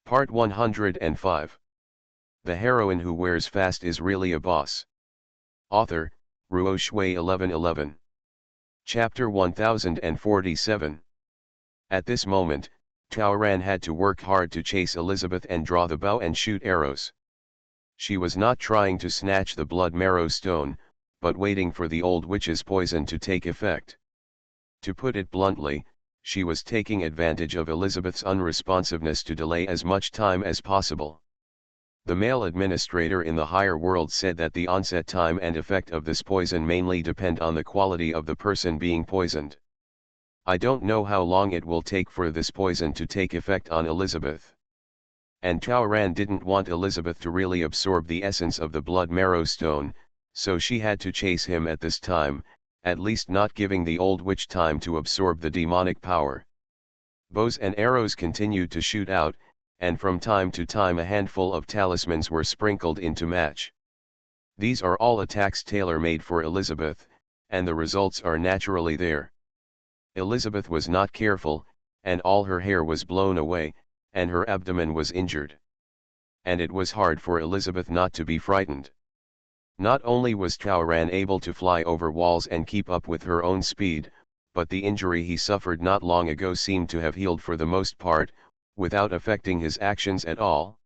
Part 105. The heroine who wears fast is really a boss. Author, Ruo Shui 1111. Chapter 1047. At this moment, Taoran had to work hard to chase Elizabeth and draw the bow and shoot arrows. She was not trying to snatch the blood marrow stone, but waiting for the old witch's poison to take effect. To put it bluntly, she was taking advantage of Elizabeth's unresponsiveness to delay as much time as possible. The male administrator in the higher world said that the onset time and effect of this poison mainly depend on the quality of the person being poisoned. I don't know how long it will take for this poison to take effect on Elizabeth. And Taoran didn't want Elizabeth to really absorb the essence of the blood marrow stone, so she had to chase him at this time, at least not giving the old witch time to absorb the demonic power. Bows and arrows continued to shoot out, and from time to time a handful of talismans were sprinkled in to match. These are all attacks tailor-made for Elizabeth, and the results are naturally there. Elizabeth was not careful, and all her hair was blown away, and her abdomen was injured. And it was hard for Elizabeth not to be frightened. Not only was Taoran able to fly over walls and keep up with her own speed, but the injury he suffered not long ago seemed to have healed for the most part, without affecting his actions at all.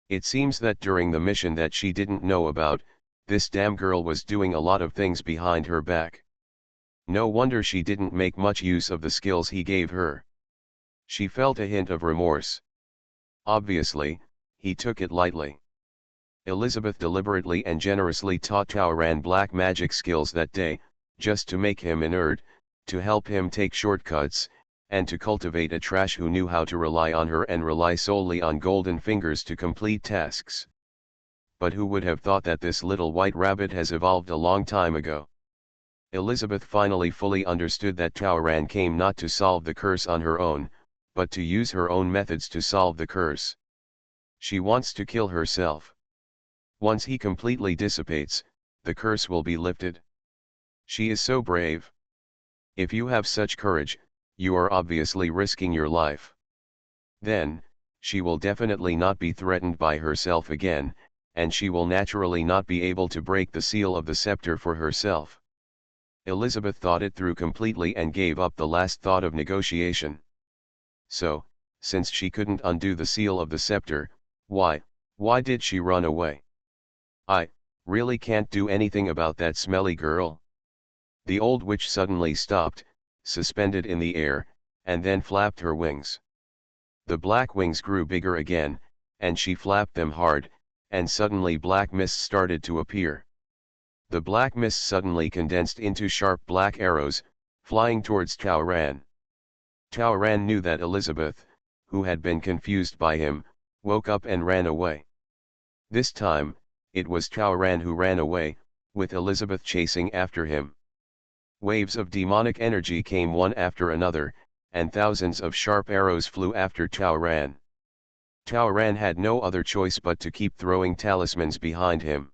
It seems that during the mission that she didn't know about, this damn girl was doing a lot of things behind her back. No wonder she didn't make much use of the skills he gave her. She felt a hint of remorse. Obviously, he took it lightly. Elizabeth deliberately and generously taught Taoran black magic skills that day, just to make him inert, to help him take shortcuts, and to cultivate a trash who knew how to rely on her and rely solely on golden fingers to complete tasks. But who would have thought that this little white rabbit has evolved a long time ago? Elizabeth finally fully understood that Taoran came not to solve the curse on her own, but to use her own methods to solve the curse. She wants to kill herself. Once he completely dissipates, the curse will be lifted. She is so brave. If you have such courage, you are obviously risking your life. Then, she will definitely not be threatened by herself again, and she will naturally not be able to break the seal of the scepter for herself. Elizabeth thought it through completely and gave up the last thought of negotiation. So, since she couldn't undo the seal of the scepter, why did she run away? I really can't do anything about that smelly girl. The old witch suddenly stopped, suspended in the air, and then flapped her wings. The black wings grew bigger again, and she flapped them hard, and suddenly black mist started to appear. The black mist suddenly condensed into sharp black arrows, flying towards Taoran. Taoran knew that Elizabeth, who had been confused by him, woke up and ran away. This time, it was Taoran who ran away, with Elizabeth chasing after him. Waves of demonic energy came one after another, and thousands of sharp arrows flew after Taoran. Taoran had no other choice but to keep throwing talismans behind him.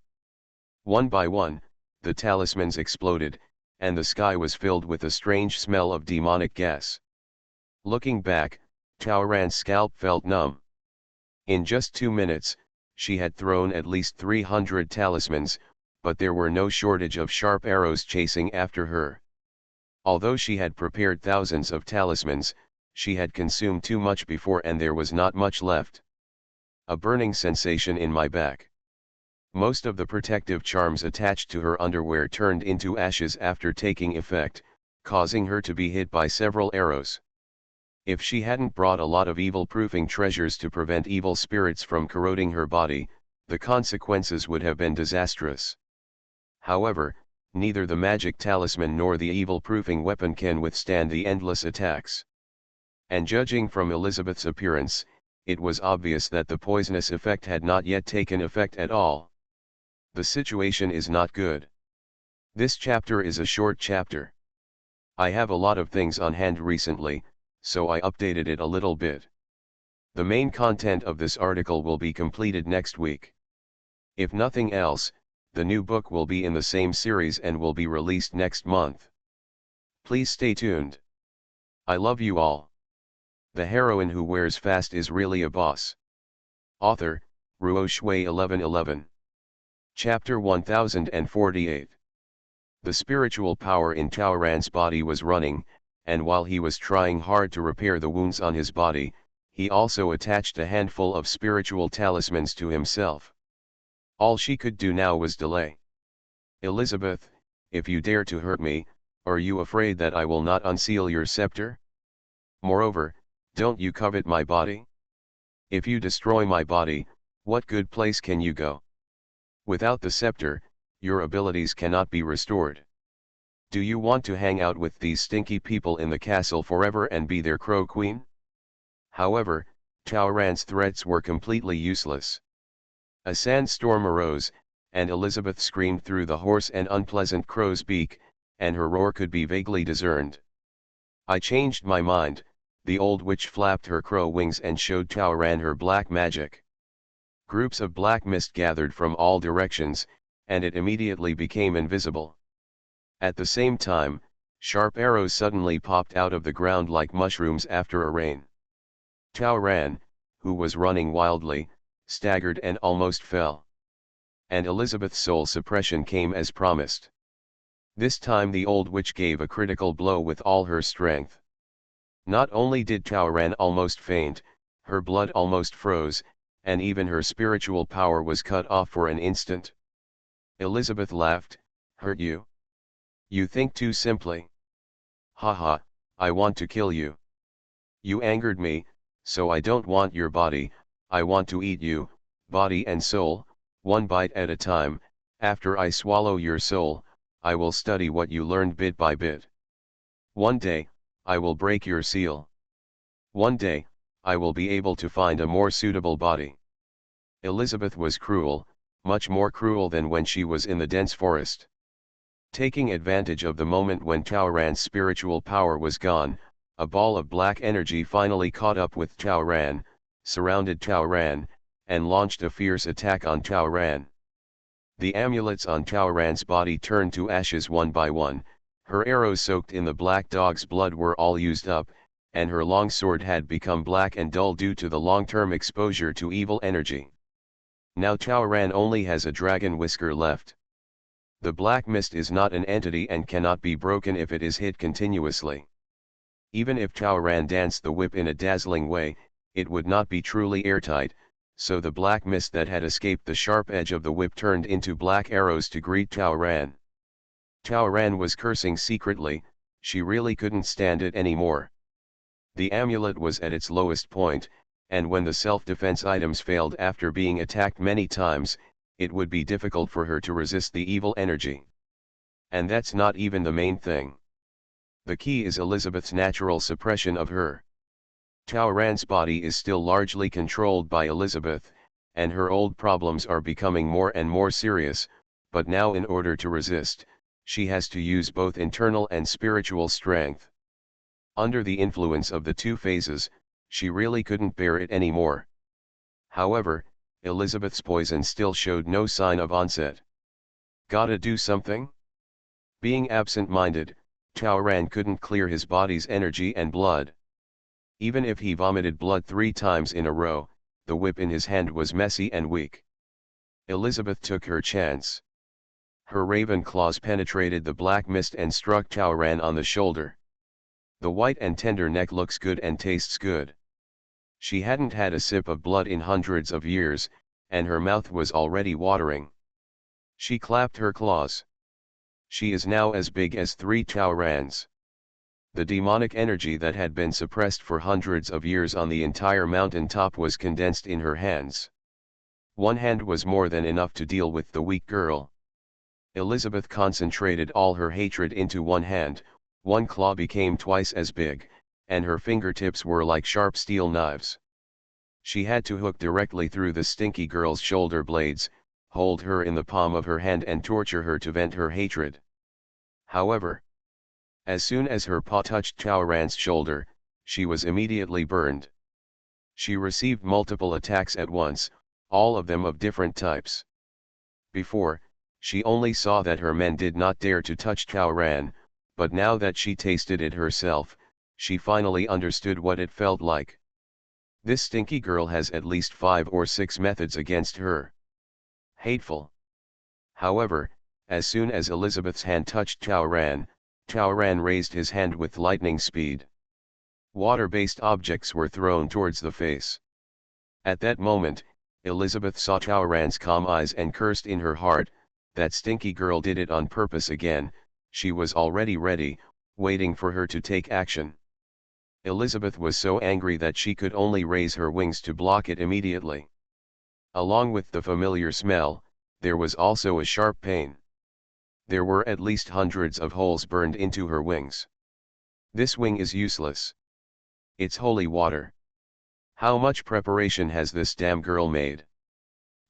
One by one, the talismans exploded, and the sky was filled with a strange smell of demonic gas. Looking back, Taoran's scalp felt numb. In just 2 minutes, she had thrown at least 300 talismans, but there were no shortage of sharp arrows chasing after her. Although she had prepared thousands of talismans, she had consumed too much before and there was not much left. A burning sensation in my back. Most of the protective charms attached to her underwear turned into ashes after taking effect, causing her to be hit by several arrows. If she hadn't brought a lot of evil-proofing treasures to prevent evil spirits from corroding her body, the consequences would have been disastrous. However, neither the magic talisman nor the evil-proofing weapon can withstand the endless attacks. And judging from Elizabeth's appearance, it was obvious that the poisonous effect had not yet taken effect at all. The situation is not good. This chapter is a short chapter. I have a lot of things on hand recently, so I updated it a little bit. The main content of this article will be completed next week. If nothing else, the new book will be in the same series and will be released next month. Please stay tuned. I love you all. The heroine who wears fast is really a boss. Author, Ruo Shui 1111. Chapter 1048. The spiritual power in Taoran's body was running, and while he was trying hard to repair the wounds on his body, he also attached a handful of spiritual talismans to himself. All she could do now was delay. Elizabeth, if you dare to hurt me, are you afraid that I will not unseal your scepter? Moreover, don't you covet my body? If you destroy my body, what good place can you go? Without the scepter, your abilities cannot be restored. Do you want to hang out with these stinky people in the castle forever and be their crow queen? However, Taoran's threats were completely useless. A sandstorm arose, and Elizabeth screamed through the hoarse and unpleasant crow's beak, and her roar could be vaguely discerned. I changed my mind. The old witch flapped her crow wings and showed Taoran her black magic. Groups of black mist gathered from all directions, and it immediately became invisible. At the same time, sharp arrows suddenly popped out of the ground like mushrooms after a rain. Taoran, who was running wildly, staggered and almost fell. And Elizabeth's soul suppression came as promised. This time the old witch gave a critical blow with all her strength. Not only did Taoran almost faint, her blood almost froze, and even her spiritual power was cut off for an instant. Elizabeth laughed. Hurt you? You think too simply. Haha, I want to kill you. You angered me, so I don't want your body, I want to eat you, body and soul, one bite at a time. After I swallow your soul, I will study what you learned bit by bit. One day, I will break your seal. One day, I will be able to find a more suitable body. Elizabeth was cruel, much more cruel than when she was in the dense forest. Taking advantage of the moment when Taoran's spiritual power was gone, a ball of black energy finally caught up with Taoran, surrounded Taoran, and launched a fierce attack on Taoran. The amulets on Taoran's body turned to ashes one by one. Her arrows soaked in the black dog's blood were all used up, and her longsword had become black and dull due to the long-term exposure to evil energy. Now Taoran only has a dragon whisker left. The black mist is not an entity and cannot be broken if it is hit continuously. Even if Taoran danced the whip in a dazzling way, it would not be truly airtight, so the black mist that had escaped the sharp edge of the whip turned into black arrows to greet Taoran. Taoran was cursing secretly. She really couldn't stand it anymore. The amulet was at its lowest point, and when the self-defense items failed after being attacked many times, it would be difficult for her to resist the evil energy. And that's not even the main thing. The key is Elizabeth's natural suppression of her. Taoran's body is still largely controlled by Elizabeth, and her old problems are becoming more and more serious, but now in order to resist, she has to use both internal and spiritual strength. Under the influence of the two phases, she really couldn't bear it anymore. However, Elizabeth's poison still showed no sign of onset. Gotta do something? Being absent-minded, Taoran couldn't clear his body's energy and blood. Even if he vomited blood 3 times in a row, the whip in his hand was messy and weak. Elizabeth took her chance. Her raven claws penetrated the black mist and struck Taoran on the shoulder. The white and tender neck looks good and tastes good. She hadn't had a sip of blood in hundreds of years, and her mouth was already watering. She clapped her claws. She is now as big as 3 Taorans. The demonic energy that had been suppressed for hundreds of years on the entire mountain top was condensed in her hands. One hand was more than enough to deal with the weak girl. Elizabeth concentrated all her hatred into one hand. One claw became twice as big, and her fingertips were like sharp steel knives. She had to hook directly through the stinky girl's shoulder blades, hold her in the palm of her hand and torture her to vent her hatred. However, as soon as her paw touched Taoran's shoulder, she was immediately burned. She received multiple attacks at once, all of them of different types. Before, she only saw that her men did not dare to touch Taoran, but now that she tasted it herself, she finally understood what it felt like. This stinky girl has at least 5 or 6 methods against her. Hateful. However, as soon as Elizabeth's hand touched Chaoran raised his hand with lightning speed. Water-based objects were thrown towards the face. At that moment, Elizabeth saw Chaoran's calm eyes and cursed in her heart, that stinky girl did it on purpose again. She was already ready, waiting for her to take action. Elizabeth was so angry that she could only raise her wings to block it immediately. Along with the familiar smell, there was also a sharp pain. There were at least hundreds of holes burned into her wings. This wing is useless. It's holy water. How much preparation has this damn girl made?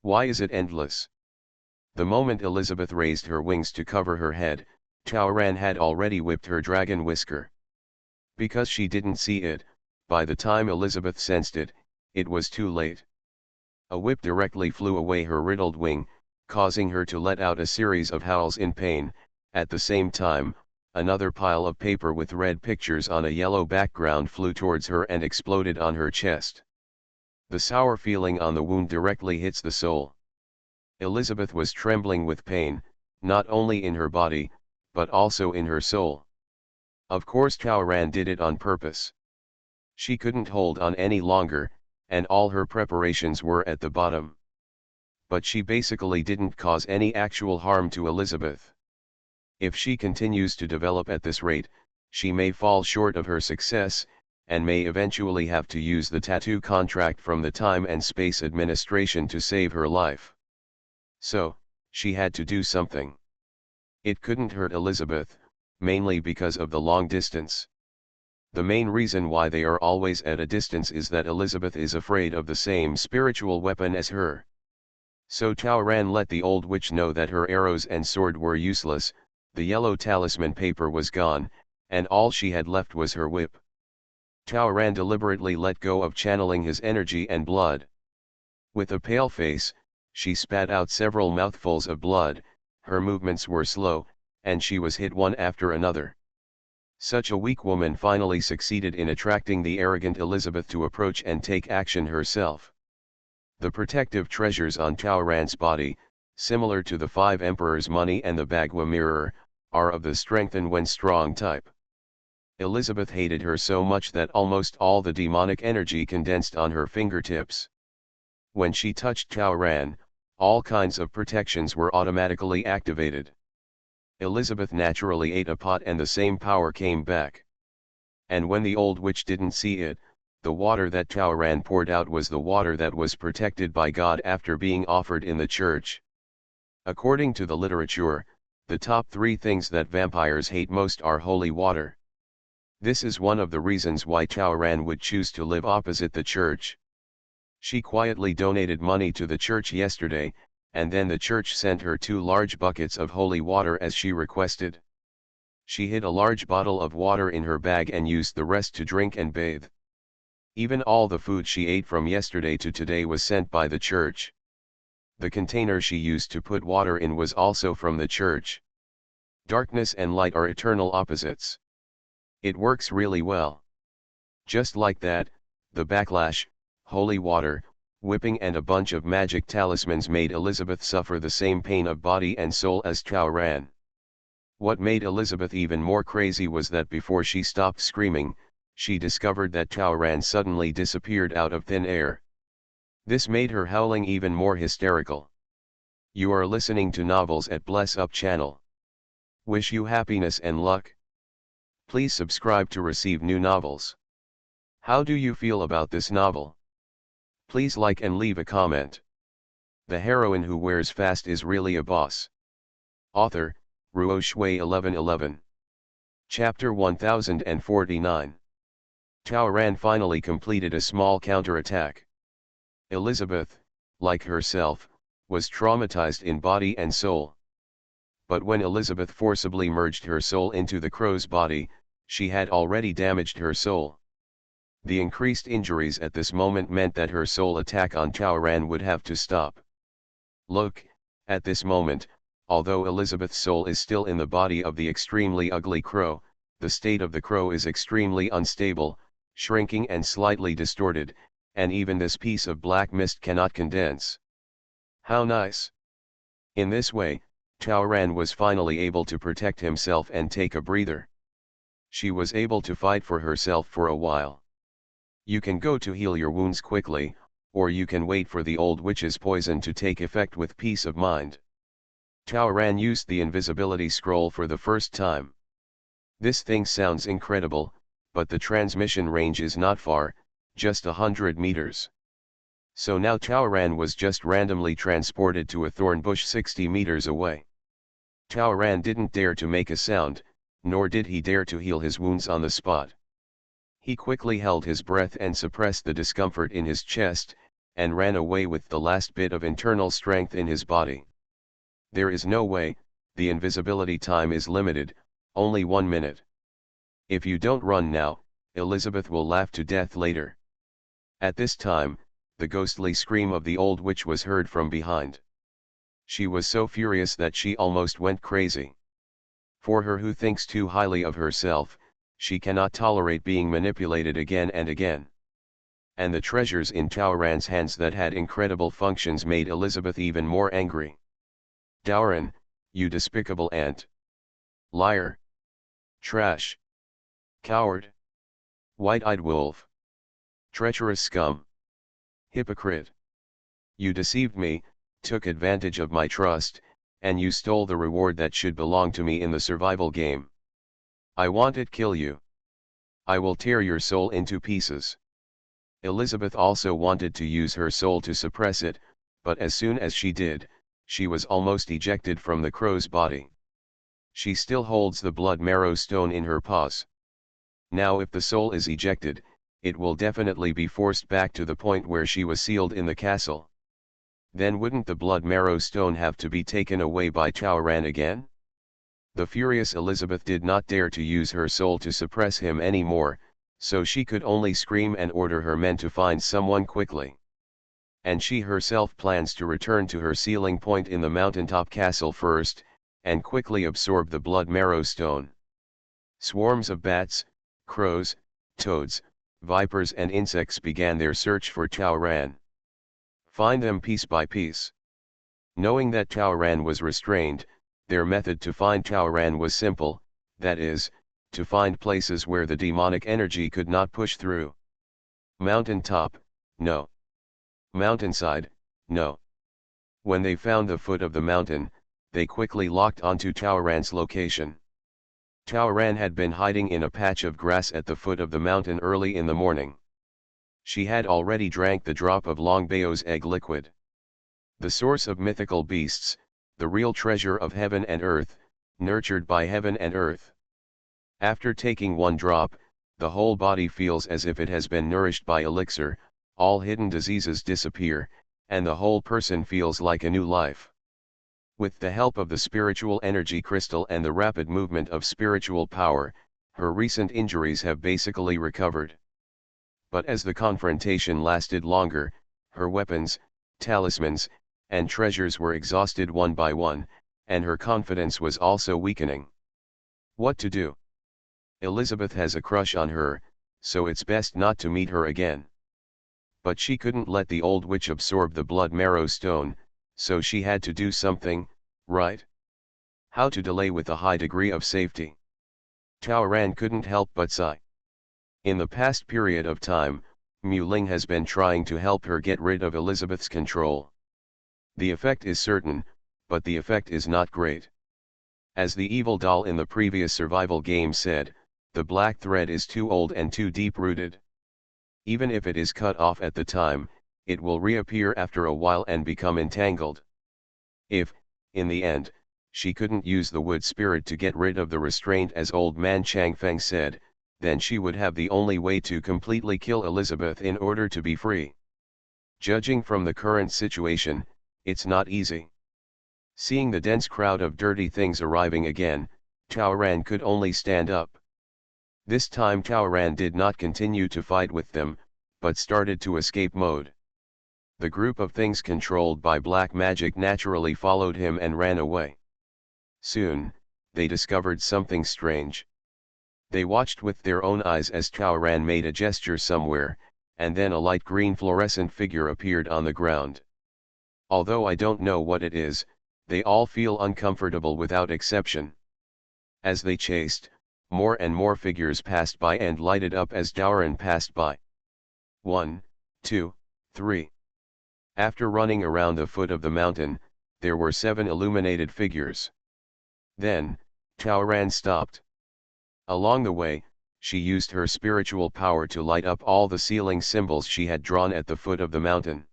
Why is it endless? The moment Elizabeth raised her wings to cover her head, Chaoran had already whipped her dragon whisker. Because she didn't see it, by the time Elizabeth sensed it, it was too late. A whip directly flew away her riddled wing, causing her to let out a series of howls in pain. At the same time, another pile of paper with red pictures on a yellow background flew towards her and exploded on her chest. The sour feeling on the wound directly hits the soul. Elizabeth was trembling with pain, not only in her body, but also in her soul. Of course Chaoran did it on purpose. She couldn't hold on any longer, and all her preparations were at the bottom. But she basically didn't cause any actual harm to Elizabeth. If she continues to develop at this rate, she may fall short of her success, and may eventually have to use the tattoo contract from the Time and Space Administration to save her life. So, she had to do something. It couldn't hurt Elizabeth, mainly because of the long distance. The main reason why they are always at a distance is that Elizabeth is afraid of the same spiritual weapon as her. So Chaoran let the old witch know that her arrows and sword were useless. The yellow talisman paper was gone, and all she had left was her whip. Chaoran deliberately let go of channeling his energy and blood. With a pale face, she spat out several mouthfuls of blood. Her movements were slow, and she was hit one after another. Such a weak woman finally succeeded in attracting the arrogant Elizabeth to approach and take action herself. The protective treasures on Chaoran's body, similar to the 5 Emperors' money and the Bagua mirror, are of the strengthen when strong type. Elizabeth hated her so much that almost all the demonic energy condensed on her fingertips. When she touched Chaoran, all kinds of protections were automatically activated. Elizabeth naturally ate a pot and the same power came back. And when the old witch didn't see it, the water that Chaoran poured out was the water that was protected by God after being offered in the church. According to the literature, the top 3 things that vampires hate most are holy water. This is one of the reasons why Chaoran would choose to live opposite the church. She quietly donated money to the church yesterday, and then the church sent her 2 large buckets of holy water as she requested. She hid a large bottle of water in her bag and used the rest to drink and bathe. Even all the food she ate from yesterday to today was sent by the church. The container she used to put water in was also from the church. Darkness and light are eternal opposites. It works really well. Just like that, the backlash, holy water, whipping and a bunch of magic talismans made Elizabeth suffer the same pain of body and soul as Chaoran. What made Elizabeth even more crazy was that before she stopped screaming, she discovered that Chaoran suddenly disappeared out of thin air. This made her howling even more hysterical. You are listening to Novels at Bless Up channel. Wish you happiness and luck. Please subscribe to receive new novels. How do you feel about this novel? Please like and leave a comment. The heroine who wears fast is really a boss. Author, Ruo Shui 1111. Chapter 1049. Chaoran finally completed a small counterattack. Elizabeth, like herself, was traumatized in body and soul. But when Elizabeth forcibly merged her soul into the crow's body, she had already damaged her soul. The increased injuries at this moment meant that her soul attack on Chaoran would have to stop. Look, at this moment, although Elizabeth's soul is still in the body of the extremely ugly crow, the state of the crow is extremely unstable, shrinking and slightly distorted, and even this piece of black mist cannot condense. How nice! In this way, Taoran was finally able to protect himself and take a breather. She was able to fight for herself for a while. You can go to heal your wounds quickly, or you can wait for the old witch's poison to take effect with peace of mind. Taoran used the invisibility scroll for the first time. This thing sounds incredible, but the transmission range is not far, just 100 meters. So now Taoran was just randomly transported to a thorn bush 60 meters away. Taoran didn't dare to make a sound, nor did he dare to heal his wounds on the spot. He quickly held his breath and suppressed the discomfort in his chest, and ran away with the last bit of internal strength in his body. There is no way, the invisibility time is limited, only 1 minute. If you don't run now, Elizabeth will laugh to death later. At this time, the ghostly scream of the old witch was heard from behind. She was so furious that she almost went crazy. For her who thinks too highly of herself, she cannot tolerate being manipulated again and again. And the treasures in Taoran's hands that had incredible functions made Elizabeth even more angry. Taoran, you despicable ant! Liar! Trash! Coward! White-eyed wolf! Treacherous scum! Hypocrite! You deceived me, took advantage of my trust, and you stole the reward that should belong to me in the survival game. I want it, kill you. I will tear your soul into pieces. Elizabeth also wanted to use her soul to suppress it, but as soon as she did, she was almost ejected from the crow's body. She still holds the blood marrow stone in her paws. Now if the soul is ejected, it will definitely be forced back to the point where she was sealed in the castle. Then wouldn't the blood marrow stone have to be taken away by Taoran again? The furious Elizabeth did not dare to use her soul to suppress him anymore, so she could only scream and order her men to find someone quickly. And she herself plans to return to her sealing point in the mountaintop castle first, and quickly absorb the blood marrow stone. Swarms of bats, crows, toads, vipers and insects began their search for Taoran. Find them piece by piece. Knowing that Taoran was restrained, their method to find Taoran was simple, that is, to find places where the demonic energy could not push through. Mountain top, no. Mountainside, no. When they found the foot of the mountain, they quickly locked onto Taoran's location. Taoran had been hiding in a patch of grass at the foot of the mountain early in the morning. She had already drank the drop of Longbao's egg liquid. The source of mythical beasts, the real treasure of heaven and earth, nurtured by heaven and earth. After taking one drop, the whole body feels as if it has been nourished by elixir, all hidden diseases disappear, and the whole person feels like a new life. With the help of the spiritual energy crystal and the rapid movement of spiritual power, her recent injuries have basically recovered. But as the confrontation lasted longer, her weapons, talismans, and treasures were exhausted one by one, and her confidence was also weakening. What to do? Elizabeth has a crush on her, so it's best not to meet her again. But she couldn't let the old witch absorb the blood marrow stone, so she had to do something, right? How to delay with a high degree of safety? Taoran couldn't help but sigh. In the past period of time, Mu Ling has been trying to help her get rid of Elizabeth's control. The effect is certain, but the effect is not great. As the evil doll in the previous survival game said, the black thread is too old and too deep-rooted. Even if it is cut off at the time, it will reappear after a while and become entangled. If, in the end, she couldn't use the wood spirit to get rid of the restraint as old man Changfeng said, then she would have the only way to completely kill Elizabeth in order to be free. Judging from the current situation, it's not easy. Seeing the dense crowd of dirty things arriving again, Taoran could only stand up. This time Taoran did not continue to fight with them, but started to escape mode. The group of things controlled by black magic naturally followed him and ran away. Soon, they discovered something strange. They watched with their own eyes as Taoran made a gesture somewhere, and then a light green fluorescent figure appeared on the ground. Although I don't know what it is, they all feel uncomfortable without exception. As they chased, more and more figures passed by and lighted up as Douran passed by. 1, 2, 3. After running around the foot of the mountain, there were 7 illuminated figures. Then, Douran stopped. Along the way, she used her spiritual power to light up all the sealing symbols she had drawn at the foot of the mountain.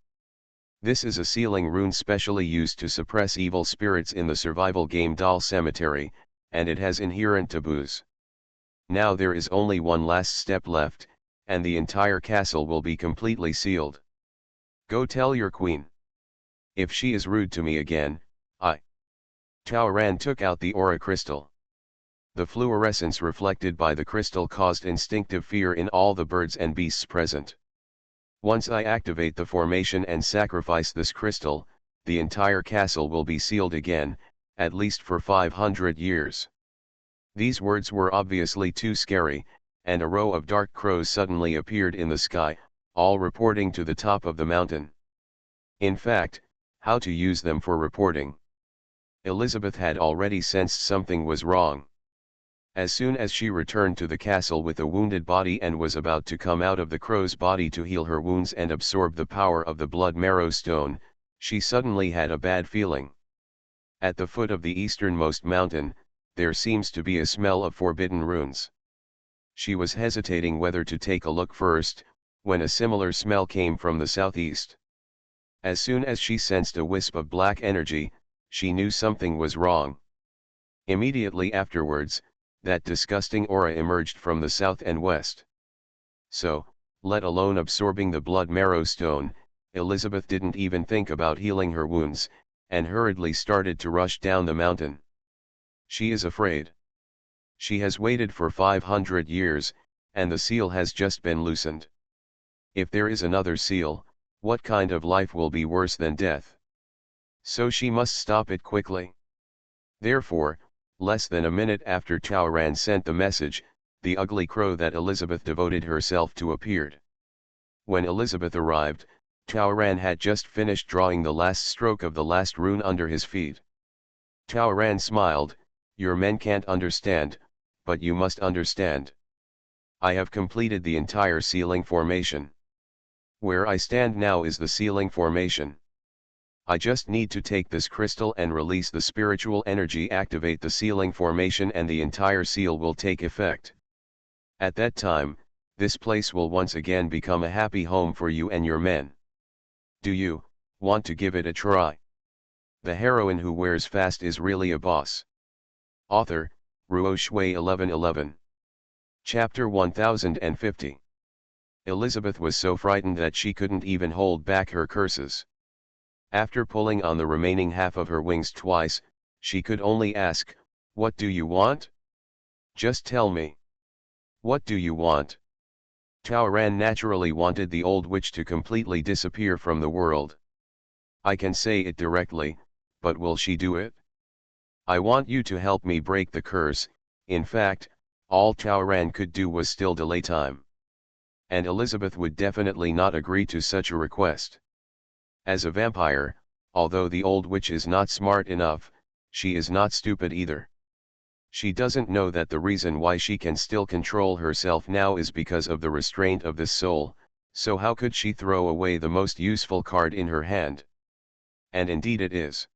This is a sealing rune specially used to suppress evil spirits in the survival game Doll Cemetery, and it has inherent taboos. Now there is only one last step left, and the entire castle will be completely sealed. Go tell your queen. If she is rude to me again, Douran took out the aura crystal. The fluorescence reflected by the crystal caused instinctive fear in all the birds and beasts present. Once I activate the formation and sacrifice this crystal, the entire castle will be sealed again, at least for 500 years. These words were obviously too scary, and a row of dark crows suddenly appeared in the sky, all reporting to the top of the mountain. In fact, how to use them for reporting? Elizabeth had already sensed something was wrong. As soon as she returned to the castle with a wounded body and was about to come out of the crow's body to heal her wounds and absorb the power of the blood marrow stone, she suddenly had a bad feeling. At the foot of the easternmost mountain, there seems to be a smell of forbidden runes. She was hesitating whether to take a look first, when a similar smell came from the southeast. As soon as she sensed a wisp of black energy, she knew something was wrong. Immediately afterwards, that disgusting aura emerged from the south and west. So, let alone absorbing the blood marrow stone, Elizabeth didn't even think about healing her wounds, and hurriedly started to rush down the mountain. She is afraid. She has waited for 500 years, and the seal has just been loosened. If there is another seal, what kind of life will be worse than death? So she must stop it quickly. Therefore, less than a minute after Douran sent the message, the ugly crow that Elizabeth devoted herself to appeared. When Elizabeth arrived, Douran had just finished drawing the last stroke of the last rune under his feet. Douran smiled, "Your men can't understand, but you must understand. I have completed the entire sealing formation. Where I stand now is the sealing formation. I just need to take this crystal and release the spiritual energy, activate the sealing formation, and the entire seal will take effect. At that time, this place will once again become a happy home for you and your men. Do you want to give it a try? The heroine who wears fast is really a boss." Author, Ruo Shui 1111. Chapter 1050. Elizabeth was so frightened that she couldn't even hold back her curses. After pulling on the remaining half of her wings twice, she could only ask, "What do you want? Just tell me. What do you want?" Douran naturally wanted the old witch to completely disappear from the world. "I can say it directly, but will she do it? I want you to help me break the curse." In fact, all Douran could do was still delay time. And Elizabeth would definitely not agree to such a request. As a vampire, although the old witch is not smart enough, she is not stupid either. She doesn't know that the reason why she can still control herself now is because of the restraint of this soul, so how could she throw away the most useful card in her hand? And indeed it is.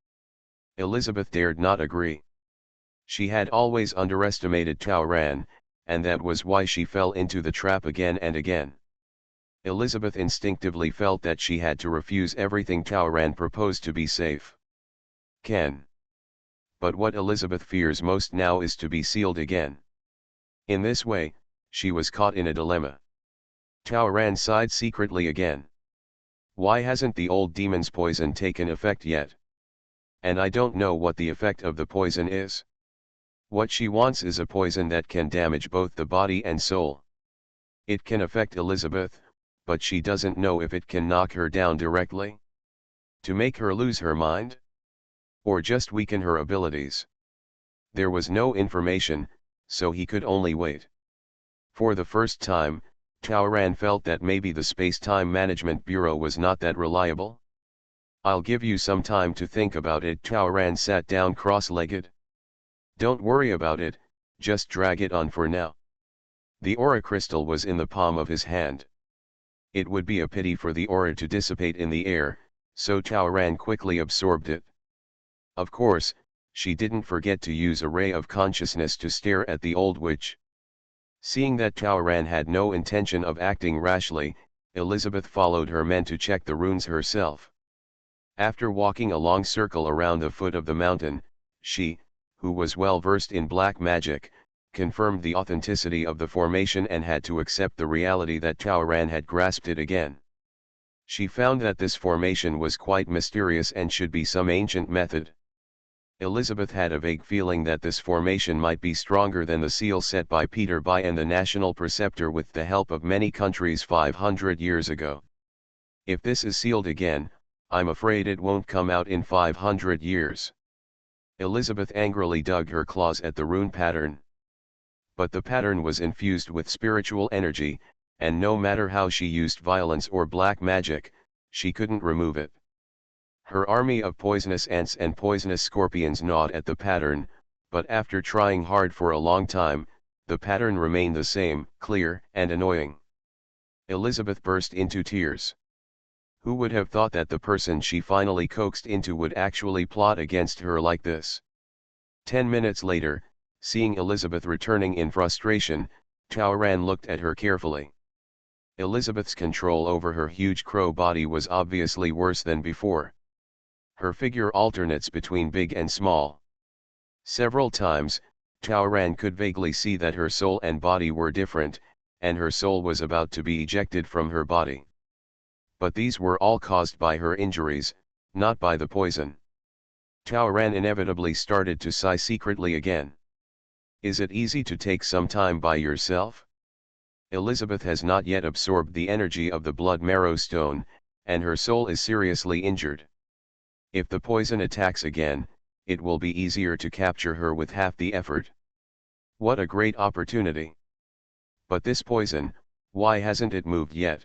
Elizabeth dared not agree. She had always underestimated Douran, and that was why she fell into the trap again and again. Elizabeth instinctively felt that she had to refuse everything Douran proposed to be safe. But what Elizabeth fears most now is to be sealed again. In this way, she was caught in a dilemma. Douran sighed secretly again. Why hasn't the old demon's poison taken effect yet? And I don't know what the effect of the poison is. What she wants is a poison that can damage both the body and soul. It can affect Elizabeth, but she doesn't know if it can knock her down directly. To make her lose her mind? Or just weaken her abilities? There was no information, so he could only wait. For the first time, Taoran felt that maybe the Space-Time Management Bureau was not that reliable. "I'll give you some time to think about it." Taoran sat down cross-legged. "Don't worry about it, just drag it on for now." The aura crystal was in the palm of his hand. It would be a pity for the aura to dissipate in the air, so Taoran quickly absorbed it. Of course, she didn't forget to use a ray of consciousness to stare at the old witch. Seeing that Taoran had no intention of acting rashly, Elizabeth followed her men to check the runes herself. After walking a long circle around the foot of the mountain, she, who was well versed in black magic, confirmed the authenticity of the formation and had to accept the reality that Taoran had grasped it again. She found that this formation was quite mysterious and should be some ancient method. Elizabeth had a vague feeling that this formation might be stronger than the seal set by Peter By and the National Preceptor with the help of many countries 500 years ago. If this is sealed again, I'm afraid it won't come out in 500 years. Elizabeth angrily dug her claws at the rune pattern. But the pattern was infused with spiritual energy, and no matter how she used violence or black magic, she couldn't remove it. Her army of poisonous ants and poisonous scorpions gnawed at the pattern, but after trying hard for a long time, the pattern remained the same, clear and annoying. Elizabeth burst into tears. Who would have thought that the person she finally coaxed into would actually plot against her like this? 10 minutes later, seeing Elizabeth returning in frustration, Taoran looked at her carefully. Elizabeth's control over her huge crow body was obviously worse than before. Her figure alternates between big and small. Several times, Taoran could vaguely see that her soul and body were different, and her soul was about to be ejected from her body. But these were all caused by her injuries, not by the poison. Taoran inevitably started to sigh secretly again. Is it easy to take some time by yourself? Elizabeth has not yet absorbed the energy of the blood marrow stone, and her soul is seriously injured. If the poison attacks again, it will be easier to capture her with half the effort. What a great opportunity! But this poison, why hasn't it moved yet?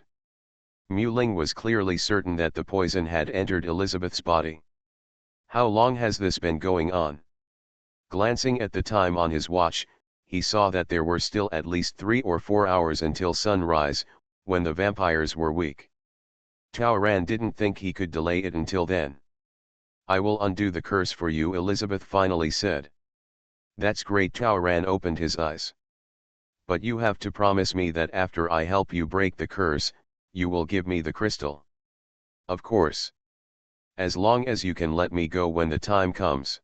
Muling was clearly certain that the poison had entered Elizabeth's body. How long has this been going on? Glancing at the time on his watch, he saw that there were still at least 3 or 4 hours until sunrise, when the vampires were weak. Taoran didn't think he could delay it until then. "I will undo the curse for you," Elizabeth finally said. "That's great." Taoran opened his eyes. "But you have to promise me that after I help you break the curse, you will give me the crystal." "Of course. As long as you can let me go when the time comes."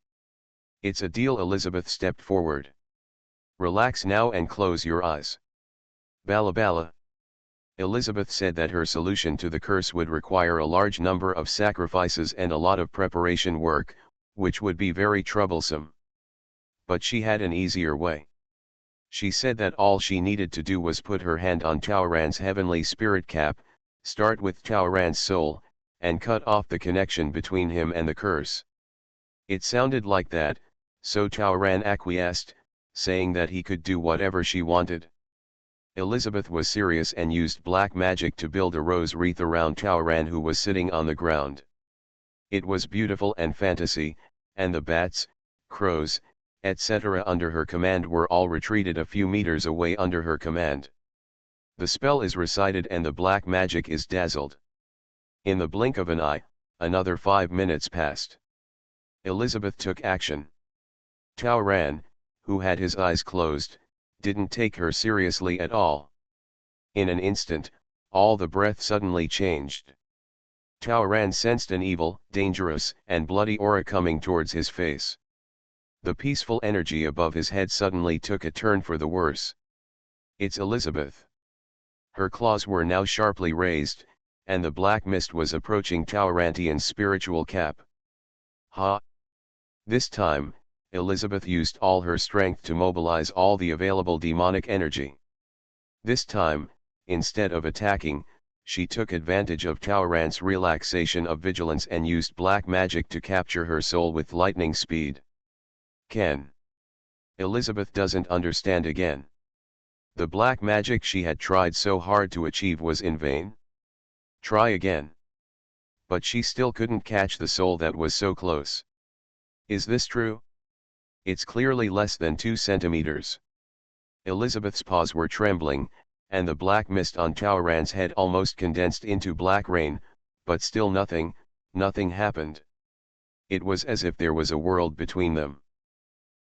"It's a deal." Elizabeth stepped forward. "Relax now and close your eyes." "Bala bala." Elizabeth said that her solution to the curse would require a large number of sacrifices and a lot of preparation work, which would be very troublesome. But she had an easier way. She said that all she needed to do was put her hand on Taoran's heavenly spirit cap, start with Taoran's soul, and cut off the connection between him and the curse. It sounded like that, so Taoran acquiesced, saying that he could do whatever she wanted. Elizabeth was serious and used black magic to build a rose wreath around Taoran, who was sitting on the ground. It was beautiful and fantasy, and the bats, crows, etc. under her command were all retreated a few meters away under her command. The spell is recited and the black magic is dazzled. In the blink of an eye, another 5 minutes passed. Elizabeth took action. Taoran, who had his eyes closed, didn't take her seriously at all. In an instant, all the breath suddenly changed. Taoran sensed an evil, dangerous, and bloody aura coming towards his face. The peaceful energy above his head suddenly took a turn for the worse. "It's Elizabeth." Her claws were now sharply raised, and the black mist was approaching Taorantian's spiritual cap. Ha! This time, Elizabeth used all her strength to mobilize all the available demonic energy. This time, instead of attacking, she took advantage of Taoran's relaxation of vigilance and used black magic to capture her soul with lightning speed. Elizabeth doesn't understand again. The black magic she had tried so hard to achieve was in vain? Try again. But she still couldn't catch the soul that was so close. Is this true? It's clearly less than 2 centimeters. Elizabeth's paws were trembling, and the black mist on Tauran's head almost condensed into black rain, but still nothing happened. It was as if there was a world between them.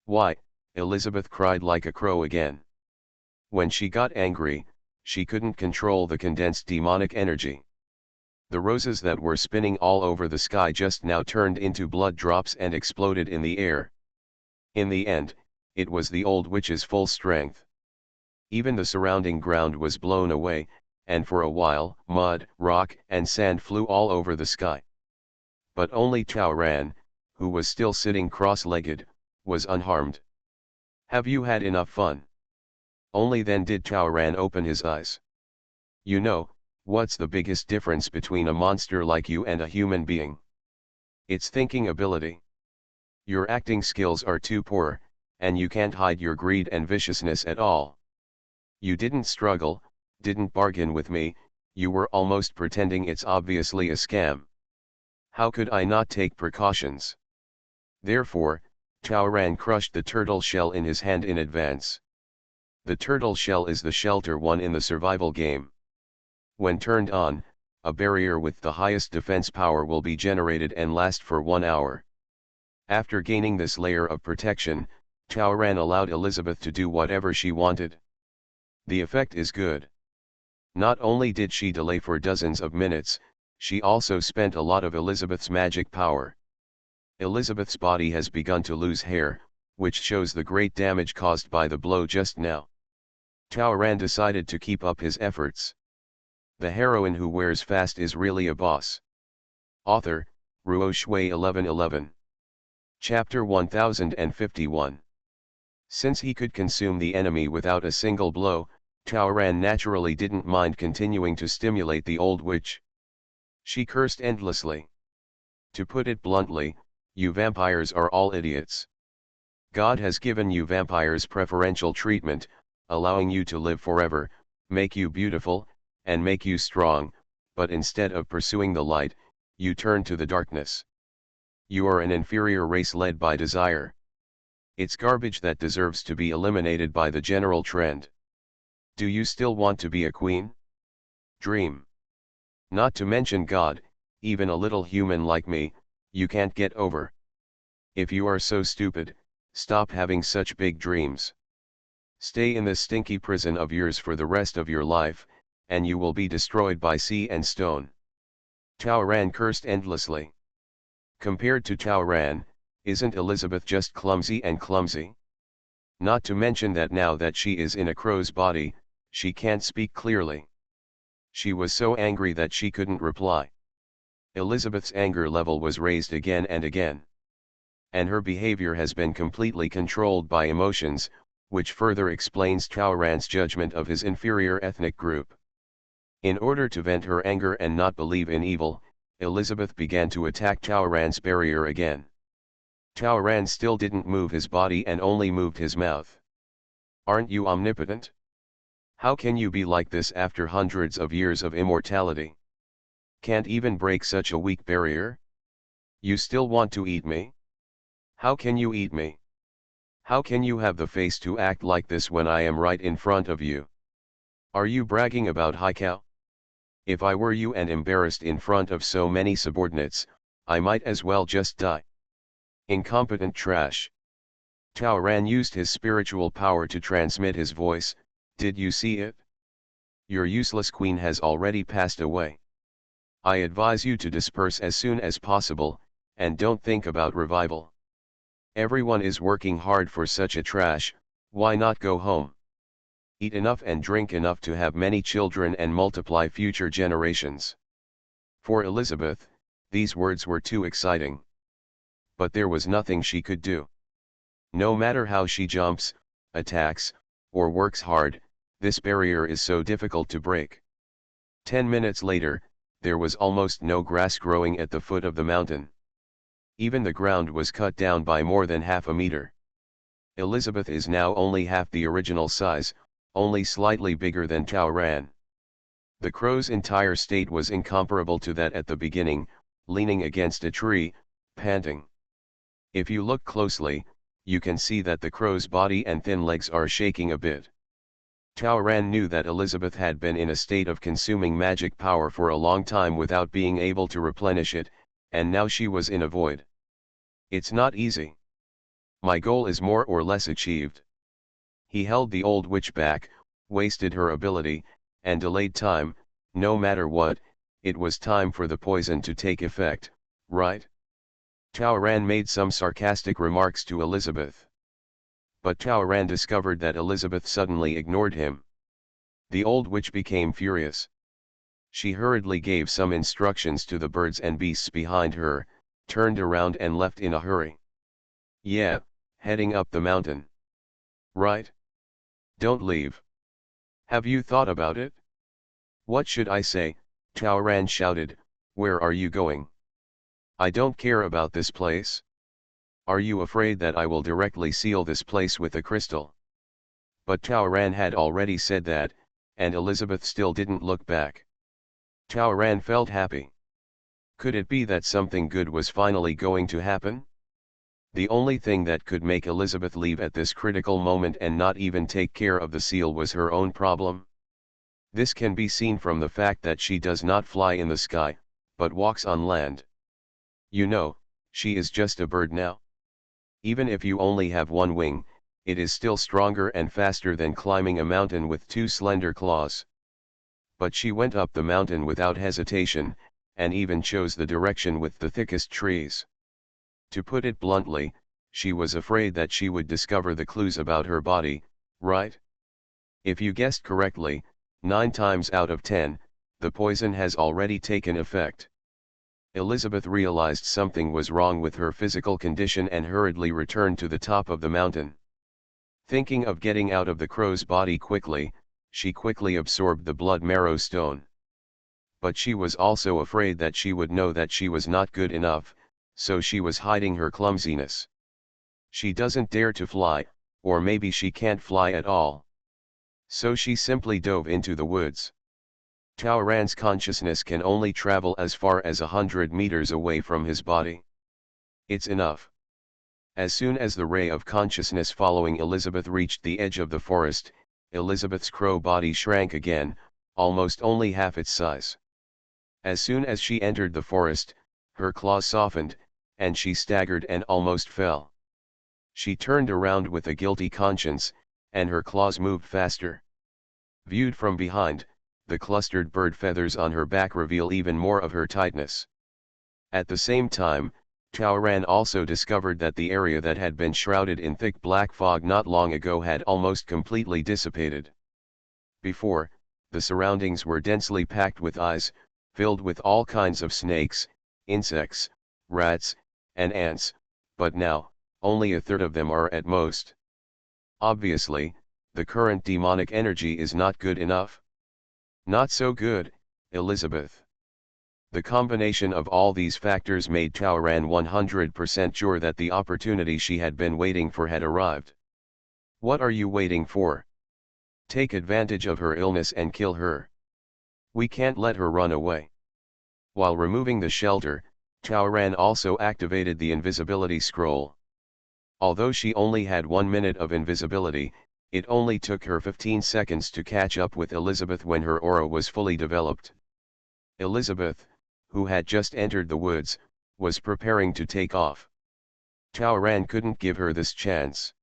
Why, Elizabeth cried like a crow again. When she got angry, she couldn't control the condensed demonic energy. The roses that were spinning all over the sky just now turned into blood drops and exploded in the air. In the end, it was the old witch's full strength. Even the surrounding ground was blown away, and for a while, mud, rock, and sand flew all over the sky. But only Tauran, who was still sitting cross-legged, was unharmed. Have you had enough fun? Only then did Tauran open his eyes. You know, what's the biggest difference between a monster like you and a human being? It's thinking ability. Your acting skills are too poor, and you can't hide your greed and viciousness at all. You didn't struggle, didn't bargain with me, you were almost pretending it's obviously a scam. How could I not take precautions? Therefore, Tauran crushed the turtle shell in his hand in advance. The turtle shell is the shelter one in the survival game. When turned on, a barrier with the highest defense power will be generated and last for 1 hour. After gaining this layer of protection, Tauran allowed Elizabeth to do whatever she wanted. The effect is good. Not only did she delay for dozens of minutes, she also spent a lot of Elizabeth's magic power. Elizabeth's body has begun to lose hair, which shows the great damage caused by the blow just now. Tauran decided to keep up his efforts. The heroine who wears fast is really a boss. Author, Ruo Shui 1111. Chapter 1051. Since he could consume the enemy without a single blow, Tauran naturally didn't mind continuing to stimulate the old witch. She cursed endlessly. To put it bluntly, you vampires are all idiots. God has given you vampires preferential treatment, allowing you to live forever, make you beautiful, and make you strong, but instead of pursuing the light, you turn to the darkness. You are an inferior race led by desire. It's garbage that deserves to be eliminated by the general trend. Do you still want to be a queen? Dream. Not to mention God, even a little human like me, you can't get over. If you are so stupid, stop having such big dreams. Stay in this stinky prison of yours for the rest of your life, and you will be destroyed by sea and stone. Tauran cursed endlessly. Compared to Tauran, isn't Elizabeth just clumsy and clumsy? Not to mention that now that she is in a crow's body, she can't speak clearly. She was so angry that she couldn't reply. Elizabeth's anger level was raised again and again. And her behavior has been completely controlled by emotions, which further explains Tauran's judgment of his inferior ethnic group. In order to vent her anger and not believe in evil, Elizabeth began to attack Tauran's barrier again. Tauran still didn't move his body and only moved his mouth. Aren't you omnipotent? How can you be like this after hundreds of years of immortality? Can't even break such a weak barrier? You still want to eat me? How can you eat me? How can you have the face to act like this when I am right in front of you? Are you bragging about Haikau? If I were you and embarrassed in front of so many subordinates, I might as well just die. Incompetent trash. Tauran used his spiritual power to transmit his voice. Did you see it? Your useless queen has already passed away. I advise you to disperse as soon as possible, and don't think about revival. Everyone is working hard for such a trash, why not go home? Eat enough and drink enough to have many children and multiply future generations. For Elizabeth, these words were too exciting. But there was nothing she could do. No matter how she jumps, attacks, or works hard, this barrier is so difficult to break. 10 minutes later, there was almost no grass growing at the foot of the mountain. Even the ground was cut down by more than half a meter. Elizabeth is now only half the original size, only slightly bigger than Tauran. The crow's entire state was incomparable to that at the beginning, leaning against a tree, panting. If you look closely, you can see that the crow's body and thin legs are shaking a bit. Tauran knew that Elizabeth had been in a state of consuming magic power for a long time without being able to replenish it, and now she was in a void. It's not easy. My goal is more or less achieved. He held the old witch back, wasted her ability, and delayed time. No matter what, it was time for the poison to take effect, right? Tauran made some sarcastic remarks to Elizabeth. But Tauran discovered that Elizabeth suddenly ignored him. The old witch became furious. She hurriedly gave some instructions to the birds and beasts behind her, turned around and left in a hurry. Yeah, heading up the mountain. Right? Don't leave. Have you thought about it? What should I say? Tauran shouted. Where are you going? I don't care about this place. Are you afraid that I will directly seal this place with a crystal? But Tauran had already said that, and Elizabeth still didn't look back. Tauran felt happy. Could it be that something good was finally going to happen? The only thing that could make Elizabeth leave at this critical moment and not even take care of the seal was her own problem. This can be seen from the fact that she does not fly in the sky, but walks on land. You know, she is just a bird now. Even if you only have one wing, it is still stronger and faster than climbing a mountain with two slender claws. But she went up the mountain without hesitation, and even chose the direction with the thickest trees. To put it bluntly, she was afraid that she would discover the clues about her body, right? If you guessed correctly, 9 times out of 10, the poison has already taken effect. Elizabeth realized something was wrong with her physical condition and hurriedly returned to the top of the mountain. Thinking of getting out of the crow's body quickly, she quickly absorbed the blood marrow stone. But she was also afraid that she would know that she was not good enough, so she was hiding her clumsiness. She doesn't dare to fly, or maybe she can't fly at all. So she simply dove into the woods. Tauran's consciousness can only travel as far as 100 meters away from his body. It's enough. As soon as the ray of consciousness following Elizabeth reached the edge of the forest, Elizabeth's crow body shrank again, almost only half its size. As soon as she entered the forest, her claws softened, and she staggered and almost fell. She turned around with a guilty conscience, and her claws moved faster. Viewed from behind, the clustered bird feathers on her back reveal even more of her tightness. At the same time, Tauran also discovered that the area that had been shrouded in thick black fog not long ago had almost completely dissipated. Before, the surroundings were densely packed with eyes, filled with all kinds of snakes, insects, rats, and ants, but now, only a third of them are at most. Obviously, the current demonic energy is not good enough. Not so good, Elizabeth. The combination of all these factors made Tauran 100% sure that the opportunity she had been waiting for had arrived. What are you waiting for? Take advantage of her illness and kill her. We can't let her run away. While removing the shelter, Tauran also activated the invisibility scroll. Although she only had 1 minute of invisibility, it only took her 15 seconds to catch up with Elizabeth when her aura was fully developed. Elizabeth, who had just entered the woods, was preparing to take off. Tauran couldn't give her this chance.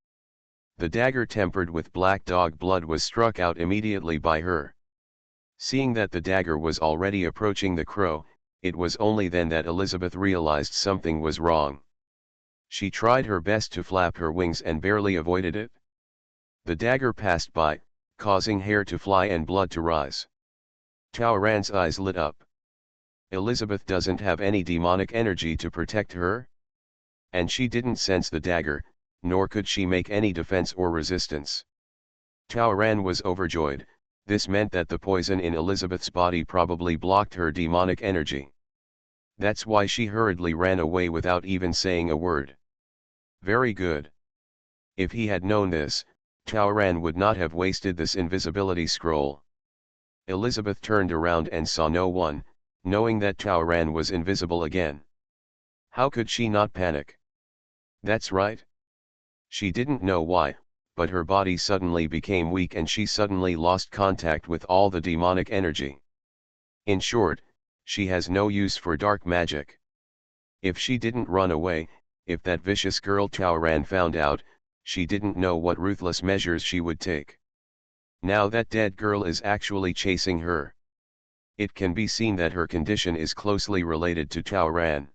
The dagger tempered with black dog blood was struck out immediately by her. Seeing that the dagger was already approaching the crow, it was only then that Elizabeth realized something was wrong. She tried her best to flap her wings and barely avoided it. The dagger passed by, causing hair to fly and blood to rise. Tauran's eyes lit up. Elizabeth doesn't have any demonic energy to protect her? And she didn't sense the dagger, nor could she make any defense or resistance. Tauran was overjoyed. This meant that the poison in Elizabeth's body probably blocked her demonic energy. That's why she hurriedly ran away without even saying a word. Very good. If he had known this, Taoran would not have wasted this invisibility scroll. Elizabeth turned around and saw no one, knowing that Taoran was invisible again. How could she not panic? That's right. She didn't know why, but her body suddenly became weak and she suddenly lost contact with all the demonic energy. In short, she has no use for dark magic. If she didn't run away, if that vicious girl Taoran found out, she didn't know what ruthless measures she would take. Now that dead girl is actually chasing her. It can be seen that her condition is closely related to Taoran.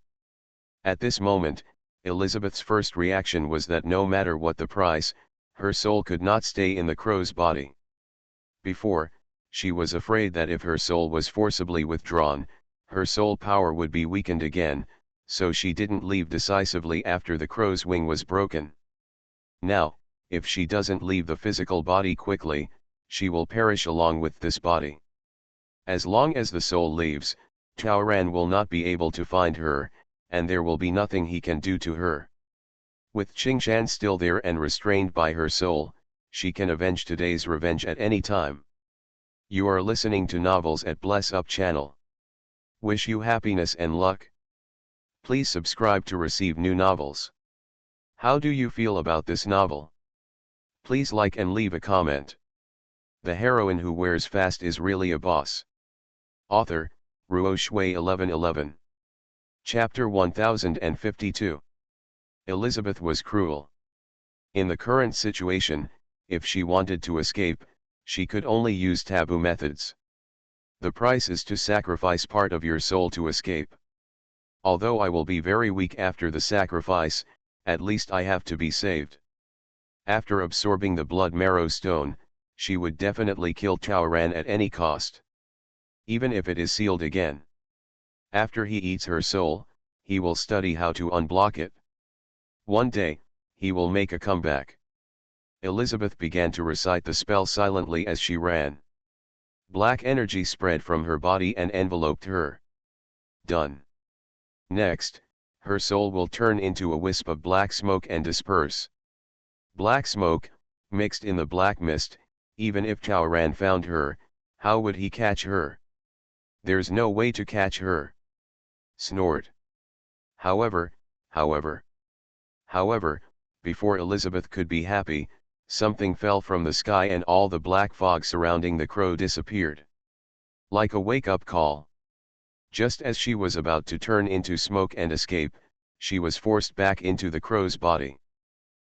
At this moment, Elizabeth's first reaction was that no matter what the price, her soul could not stay in the crow's body. Before, she was afraid that if her soul was forcibly withdrawn, her soul power would be weakened again, so she didn't leave decisively after the crow's wing was broken. Now, if she doesn't leave the physical body quickly, she will perish along with this body. As long as the soul leaves, Taoran will not be able to find her, and there will be nothing he can do to her. With Qingshan still there and restrained by her soul, she can avenge today's revenge at any time. You are listening to Novels at Bless Up channel. Wish you happiness and luck. Please subscribe to receive new novels. How do you feel about this novel? Please like and leave a comment. The heroine who wears fast is really a boss. Author, Ruo Shui 1111. Chapter 1052. Elizabeth was cruel. In the current situation, if she wanted to escape, she could only use taboo methods. The price is to sacrifice part of your soul to escape. Although I will be very weak after the sacrifice, at least I have to be saved. After absorbing the blood marrow stone, she would definitely kill Taoran at any cost. Even if it is sealed again. After he eats her soul, he will study how to unblock it. One day, he will make a comeback. Elizabeth began to recite the spell silently as she ran. Black energy spread from her body and enveloped her. Done. Next, her soul will turn into a wisp of black smoke and disperse. Black smoke, mixed in the black mist, even if Taoran found her, how would he catch her? There's no way to catch her. Snort. However, before Elizabeth could be happy, something fell from the sky and all the black fog surrounding the crow disappeared. Like a wake-up call. Just as she was about to turn into smoke and escape, she was forced back into the crow's body.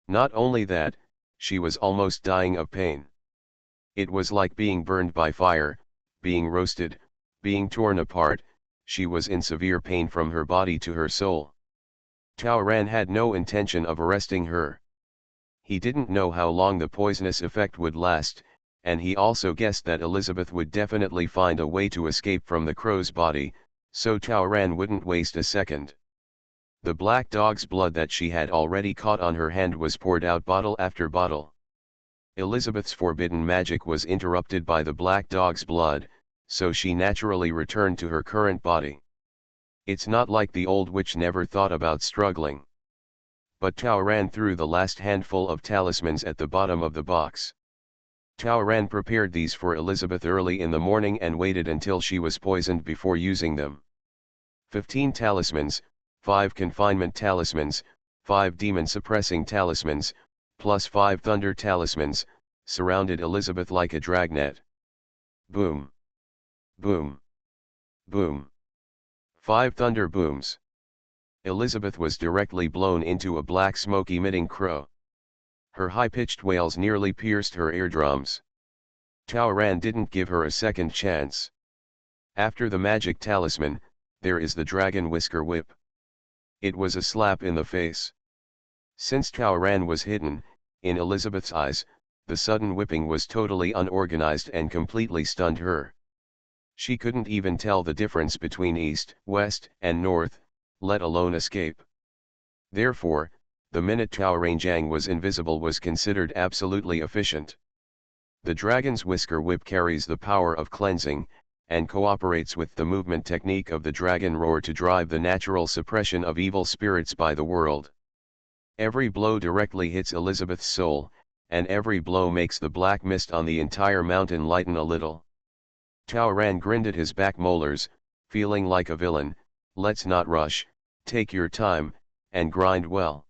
Not only that, she was almost dying of pain. It was like being burned by fire, being roasted, being torn apart. She was in severe pain from her body to her soul. Taoran had no intention of arresting her. He didn't know how long the poisonous effect would last, and he also guessed that Elizabeth would definitely find a way to escape from the crow's body, so Taoran wouldn't waste a second. The black dog's blood that she had already caught on her hand was poured out bottle after bottle. Elizabeth's forbidden magic was interrupted by the black dog's blood, so she naturally returned to her current body. It's not like the old witch never thought about struggling. But Taoran threw the last handful of talismans at the bottom of the box. Taoran prepared these for Elizabeth early in the morning and waited until she was poisoned before using them. 15 talismans, 5 confinement talismans, 5 demon-suppressing talismans, plus 5 thunder talismans, surrounded Elizabeth like a dragnet. Boom. Boom. Boom. 5 thunder booms. Elizabeth was directly blown into a black smoke-emitting crow. Her high-pitched wails nearly pierced her eardrums. Taoran didn't give her a second chance. After the magic talisman, there is the dragon whisker whip. It was a slap in the face. Since Taoran was hidden, in Elizabeth's eyes, the sudden whipping was totally unorganized and completely stunned her. She couldn't even tell the difference between east, west, and north, let alone escape. Therefore, the minute Taoranjang was invisible was considered absolutely efficient. The dragon's whisker whip carries the power of cleansing, and cooperates with the movement technique of the dragon roar to drive the natural suppression of evil spirits by the world. Every blow directly hits Elizabeth's soul, and every blow makes the black mist on the entire mountain lighten a little. Taoran grinned at his back molars, feeling like a villain. Let's not rush, take your time, and grind well.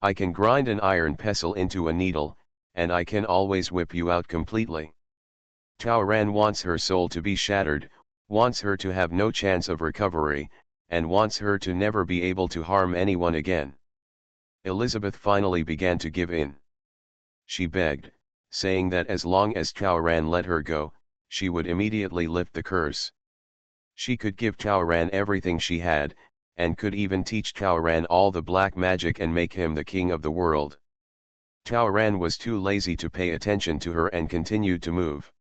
I can grind an iron pestle into a needle, and I can always whip you out completely. Taoran wants her soul to be shattered, wants her to have no chance of recovery, and wants her to never be able to harm anyone again. Elizabeth finally began to give in. She begged, saying that as long as Taoran let her go, she would immediately lift the curse. She could give Taoran everything she had, and could even teach Taoran all the black magic and make him the king of the world. Taoran was too lazy to pay attention to her and continued to move.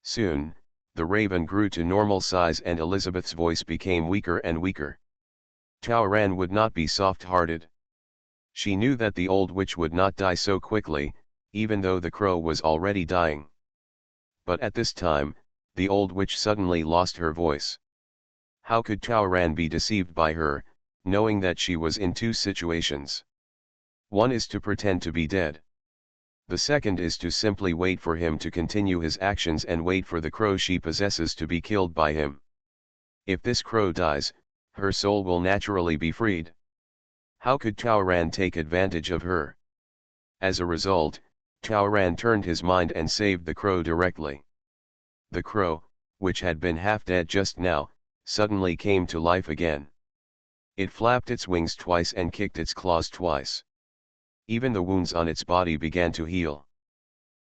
Soon, the raven grew to normal size and Elizabeth's voice became weaker and weaker. Taoran would not be soft-hearted. She knew that the old witch would not die so quickly, even though the crow was already dying. But at this time, the old witch suddenly lost her voice. How could Taoran be deceived by her, knowing that she was in two situations? One is to pretend to be dead. The second is to simply wait for him to continue his actions and wait for the crow she possesses to be killed by him. If this crow dies, her soul will naturally be freed. How could Taoran take advantage of her? As a result, Taoran turned his mind and saved the crow directly. The crow, which had been half dead just now, suddenly came to life again. It flapped its wings twice and kicked its claws twice. Even the wounds on its body began to heal.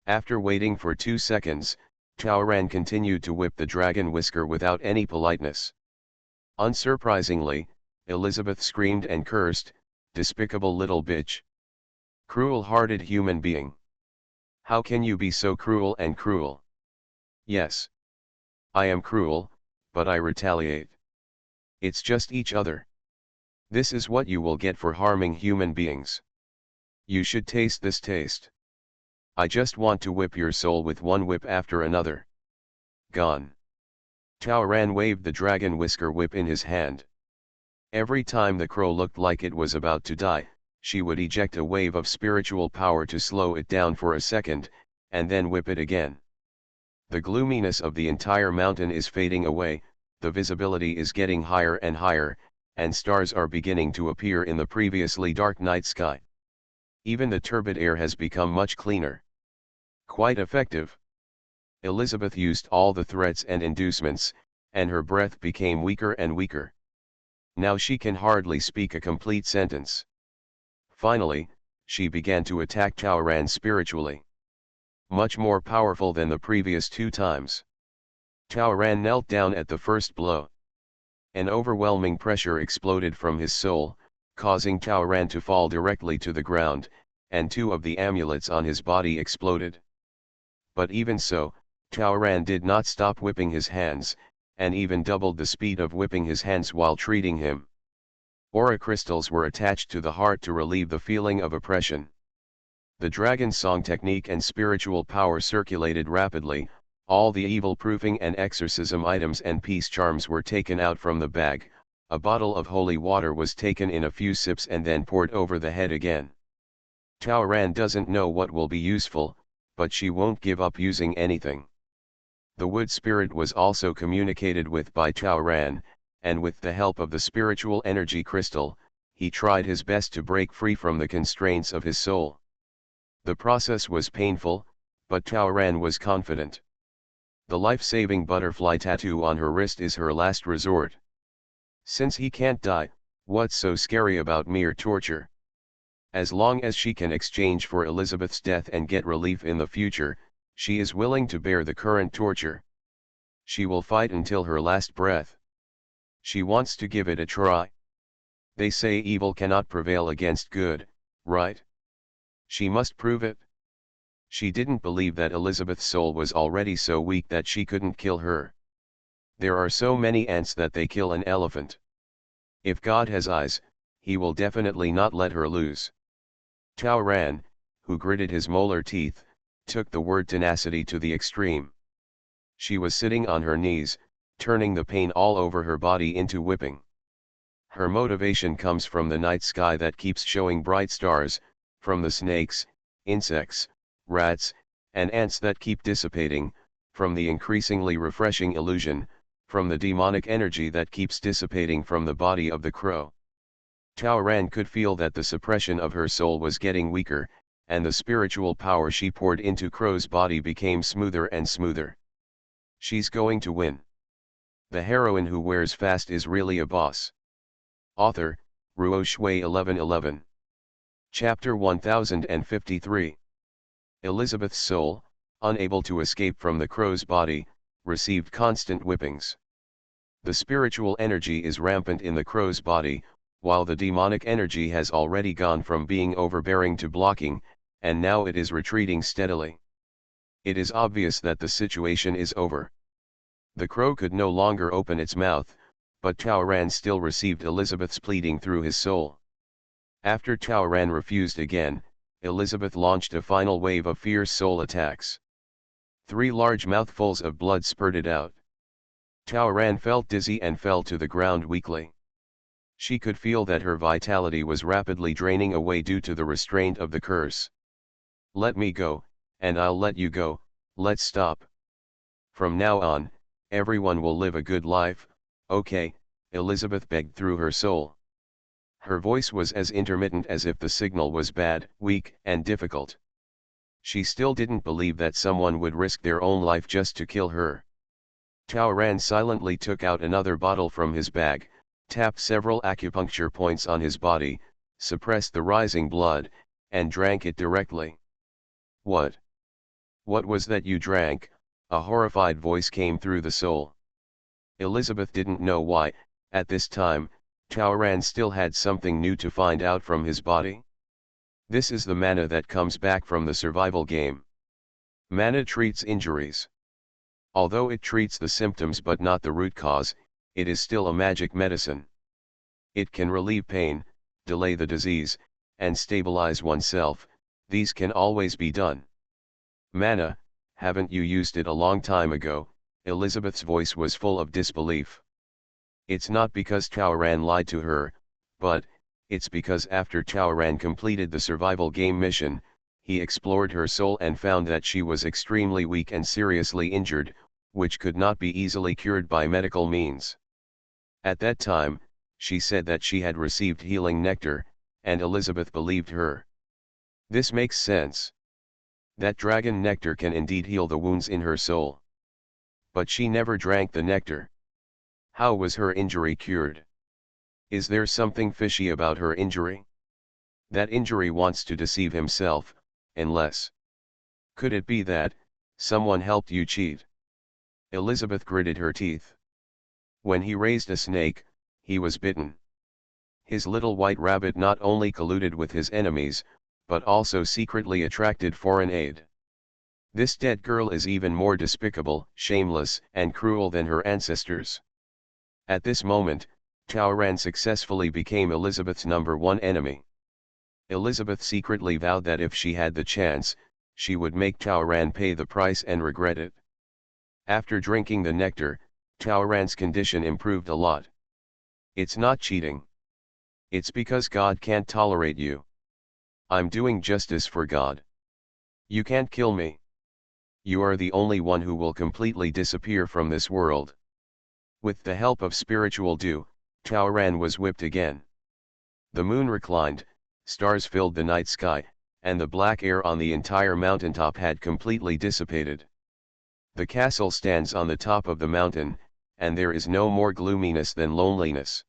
After waiting for 2 seconds, Taoran continued to whip the dragon whisker without any politeness. Unsurprisingly, Elizabeth screamed and cursed, "Despicable little bitch! Cruel-hearted human being! How can you be so cruel and cruel?" "Yes. I am cruel, but I retaliate. It's just each other. This is what you will get for harming human beings. You should taste this taste. I just want to whip your soul with one whip after another. Gone." Taoran waved the dragon whisker whip in his hand. Every time the crow looked like it was about to die, she would eject a wave of spiritual power to slow it down for a second, and then whip it again. The gloominess of the entire mountain is fading away, the visibility is getting higher and higher, and stars are beginning to appear in the previously dark night sky. Even the turbid air has become much cleaner. Quite effective. Elizabeth used all the threats and inducements, and her breath became weaker and weaker. Now she can hardly speak a complete sentence. Finally, she began to attack Taoran spiritually. Much more powerful than the previous 2 times. Taoran knelt down at the first blow. An overwhelming pressure exploded from his soul, causing Taoran to fall directly to the ground, and 2 of the amulets on his body exploded. But even so, Taoran did not stop whipping his hands, and even doubled the speed of whipping his hands while treating him. Aura crystals were attached to the heart to relieve the feeling of oppression. The dragon song technique and spiritual power circulated rapidly, all the evil proofing and exorcism items and peace charms were taken out from the bag, a bottle of holy water was taken in a few sips and then poured over the head again. Taoran doesn't know what will be useful, but she won't give up using anything. The wood spirit was also communicated with by Taoran, and with the help of the spiritual energy crystal, he tried his best to break free from the constraints of his soul. The process was painful, but Taoran was confident. The life-saving butterfly tattoo on her wrist is her last resort. Since he can't die, what's so scary about mere torture? As long as she can exchange for Elizabeth's death and get relief in the future, she is willing to bear the current torture. She will fight until her last breath. She wants to give it a try. They say evil cannot prevail against good, right? She must prove it. She didn't believe that Elizabeth's soul was already so weak that she couldn't kill her. There are so many ants that they kill an elephant. If God has eyes, he will definitely not let her lose. Taoran, who gritted his molar teeth, took the word tenacity to the extreme. She was sitting on her knees, turning the pain all over her body into whipping. Her motivation comes from the night sky that keeps showing bright stars, from the snakes, insects, rats, and ants that keep dissipating, from the increasingly refreshing illusion, from the demonic energy that keeps dissipating from the body of the crow. Tao Ran could feel that the suppression of her soul was getting weaker, and the spiritual power she poured into Crow's body became smoother and smoother. She's going to win. The heroine who wears fast is really a boss. Author, Ruo Shui 1111. Chapter 1053. Elizabeth's soul, unable to escape from the crow's body, received constant whippings. The spiritual energy is rampant in the crow's body, while the demonic energy has already gone from being overbearing to blocking, and now it is retreating steadily. It is obvious that the situation is over. The crow could no longer open its mouth, but Tao Ran still received Elizabeth's pleading through his soul. After Tao Ran refused again, Elizabeth launched a final wave of fierce soul attacks. 3 large mouthfuls of blood spurted out. Tao Ran felt dizzy and fell to the ground weakly. She could feel that her vitality was rapidly draining away due to the restraint of the curse. "Let me go, and I'll let you go, let's stop. From now on, everyone will live a good life, okay," Elizabeth begged through her soul. Her voice was as intermittent as if the signal was bad, weak, and difficult. She still didn't believe that someone would risk their own life just to kill her. Tao Ran silently took out another bottle from his bag, tapped several acupuncture points on his body, suppressed the rising blood, and drank it directly. "What? What was that you drank?" a horrified voice came through the soul. Elizabeth didn't know why, at this time, Tao Ran still had something new to find out from his body. "This is the mana that comes back from the survival game. Mana treats injuries. Although it treats the symptoms but not the root cause, it is still a magic medicine. It can relieve pain, delay the disease, and stabilize oneself. These can always be done." "Mana, haven't you used it a long time ago?" Elizabeth's voice was full of disbelief. It's not because Tao Ran lied to her, but it's because after Tao Ran completed the survival game mission, he explored her soul and found that she was extremely weak and seriously injured, which could not be easily cured by medical means. At that time, she said that she had received healing nectar, and Elizabeth believed her. This makes sense. That dragon nectar can indeed heal the wounds in her soul. But she never drank the nectar. How was her injury cured? Is there something fishy about her injury? That injury wants to deceive himself, unless. Could it be that someone helped you cheat? Elizabeth gritted her teeth. When he raised a snake, he was bitten. His little white rabbit not only colluded with his enemies, but also secretly attracted foreign aid. This dead girl is even more despicable, shameless, and cruel than her ancestors. At this moment, Tao Ran successfully became Elizabeth's #1 enemy. Elizabeth secretly vowed that if she had the chance, she would make Tao Ran pay the price and regret it. After drinking the nectar, Tao Ran's condition improved a lot. "It's not cheating. It's because God can't tolerate you. I'm doing justice for God. You can't kill me. You are the only one who will completely disappear from this world." With the help of spiritual dew, Tao Ran was whipped again. The moon reclined, stars filled the night sky, and the black air on the entire mountaintop had completely dissipated. The castle stands on the top of the mountain, and there is no more gloominess than loneliness.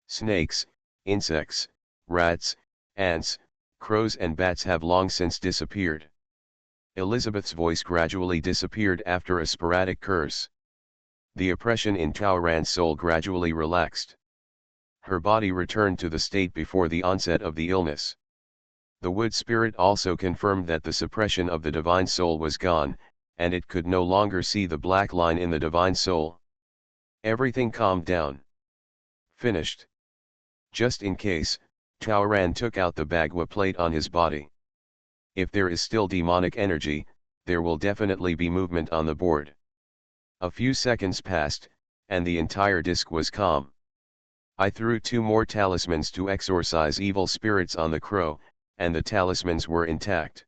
Snakes, insects, rats, ants, crows and bats have long since disappeared. Elizabeth's voice gradually disappeared after a sporadic curse. The oppression in Tao Ran's soul gradually relaxed. Her body returned to the state before the onset of the illness. The wood spirit also confirmed that the suppression of the divine soul was gone, and it could no longer see the black line in the divine soul. Everything calmed down. Finished. Just in case, Tao Ran took out the Bagua plate on his body. If there is still demonic energy, there will definitely be movement on the board. A few seconds passed, and the entire disc was calm. I threw 2 more talismans to exorcise evil spirits on the crow, and the talismans were intact.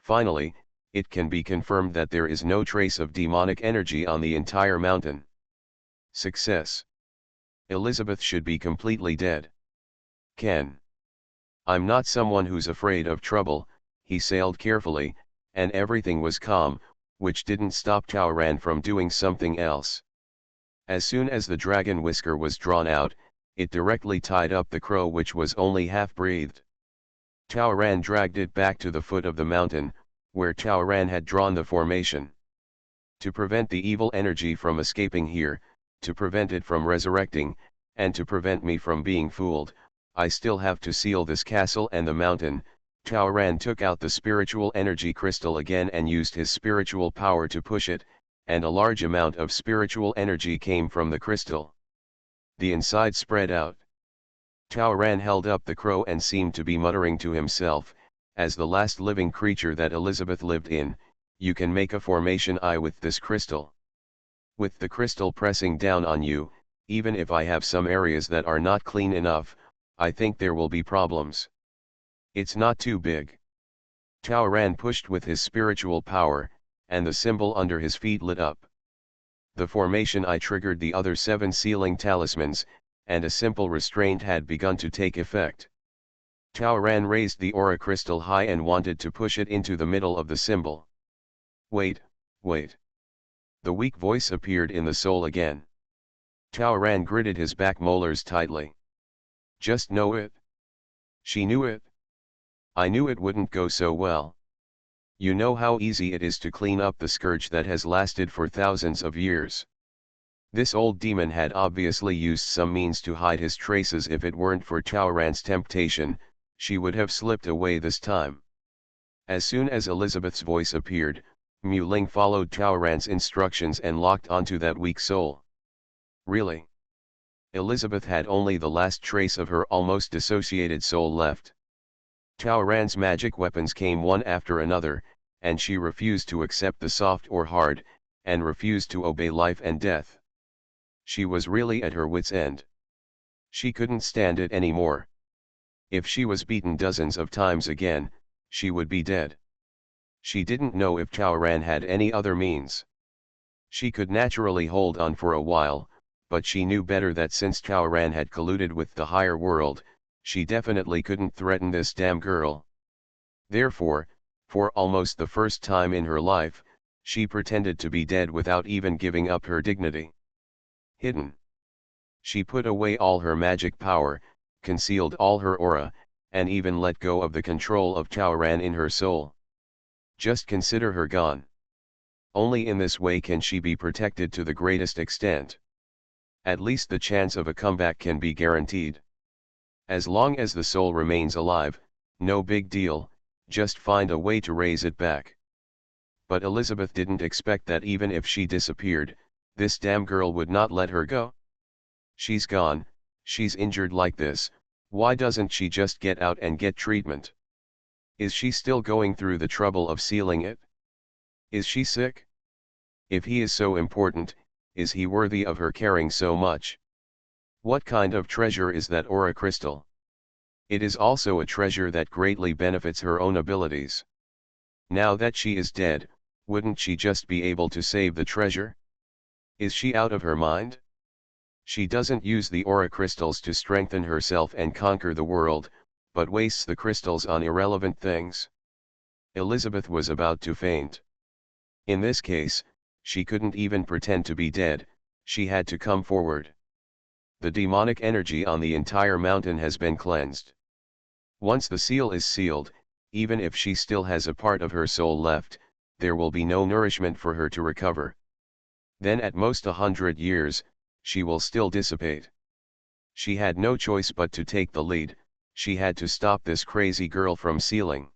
Finally, it can be confirmed that there is no trace of demonic energy on the entire mountain. Success. Elizabeth should be completely dead. Ken. I'm not someone who's afraid of trouble, he sailed carefully, and everything was calm, which didn't stop Taoran from doing something else. As soon as the dragon whisker was drawn out, it directly tied up the crow, which was only half-breathed. Taoran dragged it back to the foot of the mountain, where Taoran had drawn the formation. To prevent the evil energy from escaping here, to prevent it from resurrecting, and to prevent me from being fooled, I still have to seal this castle and the mountain. Taoran took out the spiritual energy crystal again and used his spiritual power to push it, and a large amount of spiritual energy came from the crystal. The inside spread out. Taoran held up the crow and seemed to be muttering to himself, as the last living creature that Elizabeth lived in, you can make a formation eye with this crystal. With the crystal pressing down on you, even if I have some areas that are not clean enough, I think there will be problems. It's not too big. Taoran pushed with his spiritual power, and the symbol under his feet lit up. The formation eye triggered the other 7 sealing talismans, and a simple restraint had begun to take effect. Taoran raised the aura crystal high and wanted to push it into the middle of the symbol. Wait, wait. The weak voice appeared in the soul again. Taoran gritted his back molars tightly. Just know it. She knew it. I knew it wouldn't go so well. You know how easy it is to clean up the scourge that has lasted for thousands of years. This old demon had obviously used some means to hide his traces. If it weren't for Taoran's temptation, she would have slipped away this time. As soon as Elizabeth's voice appeared, Mu Ling followed Taoran's instructions and locked onto that weak soul. Really? Elizabeth had only the last trace of her almost dissociated soul left. Taoran's magic weapons came one after another, and she refused to accept the soft or hard, and refused to obey life and death. She was really at her wit's end. She couldn't stand it anymore. If she was beaten dozens of times again, she would be dead. She didn't know if Taoran had any other means. She could naturally hold on for a while, but she knew better that since Taoran had colluded with the higher world, she definitely couldn't threaten this damn girl. Therefore, for almost the first time in her life, she pretended to be dead without even giving up her dignity. Hidden. She put away all her magic power, concealed all her aura, and even let go of the control of Taoran in her soul. Just consider her gone. Only in this way can she be protected to the greatest extent. At least the chance of a comeback can be guaranteed. As long as the soul remains alive, no big deal, just find a way to raise it back. But Elizabeth didn't expect that even if she disappeared, this damn girl would not let her go. She's gone, she's injured like this, why doesn't she just get out and get treatment? Is she still going through the trouble of sealing it? Is she sick? If he is so important, is he worthy of her caring so much? What kind of treasure is that aura crystal? It is also a treasure that greatly benefits her own abilities. Now that she is dead, wouldn't she just be able to save the treasure? Is she out of her mind? She doesn't use the aura crystals to strengthen herself and conquer the world, but wastes the crystals on irrelevant things. Elizabeth was about to faint. In this case, she couldn't even pretend to be dead, she had to come forward. The demonic energy on the entire mountain has been cleansed. Once the seal is sealed, even if she still has a part of her soul left, there will be no nourishment for her to recover. Then at most 100 years, she will still dissipate. She had no choice but to take the lead, she had to stop this crazy girl from sealing.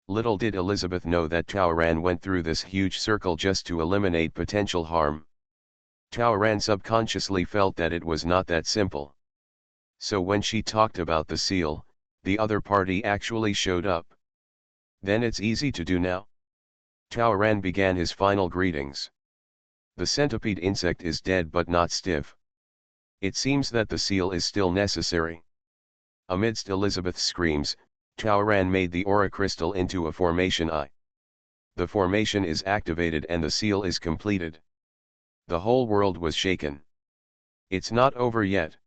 Little did Elizabeth know that Taoran went through this huge circle just to eliminate potential harm. Taoran subconsciously felt that it was not that simple. So when she talked about the seal, the other party actually showed up. Then it's easy to do now. Taoran began his final greetings. The centipede insect is dead but not stiff. It seems that the seal is still necessary. Amidst Elizabeth's screams, Taoran made the aura crystal into a formation eye. The formation is activated and the seal is completed. The whole world was shaken. It's not over yet.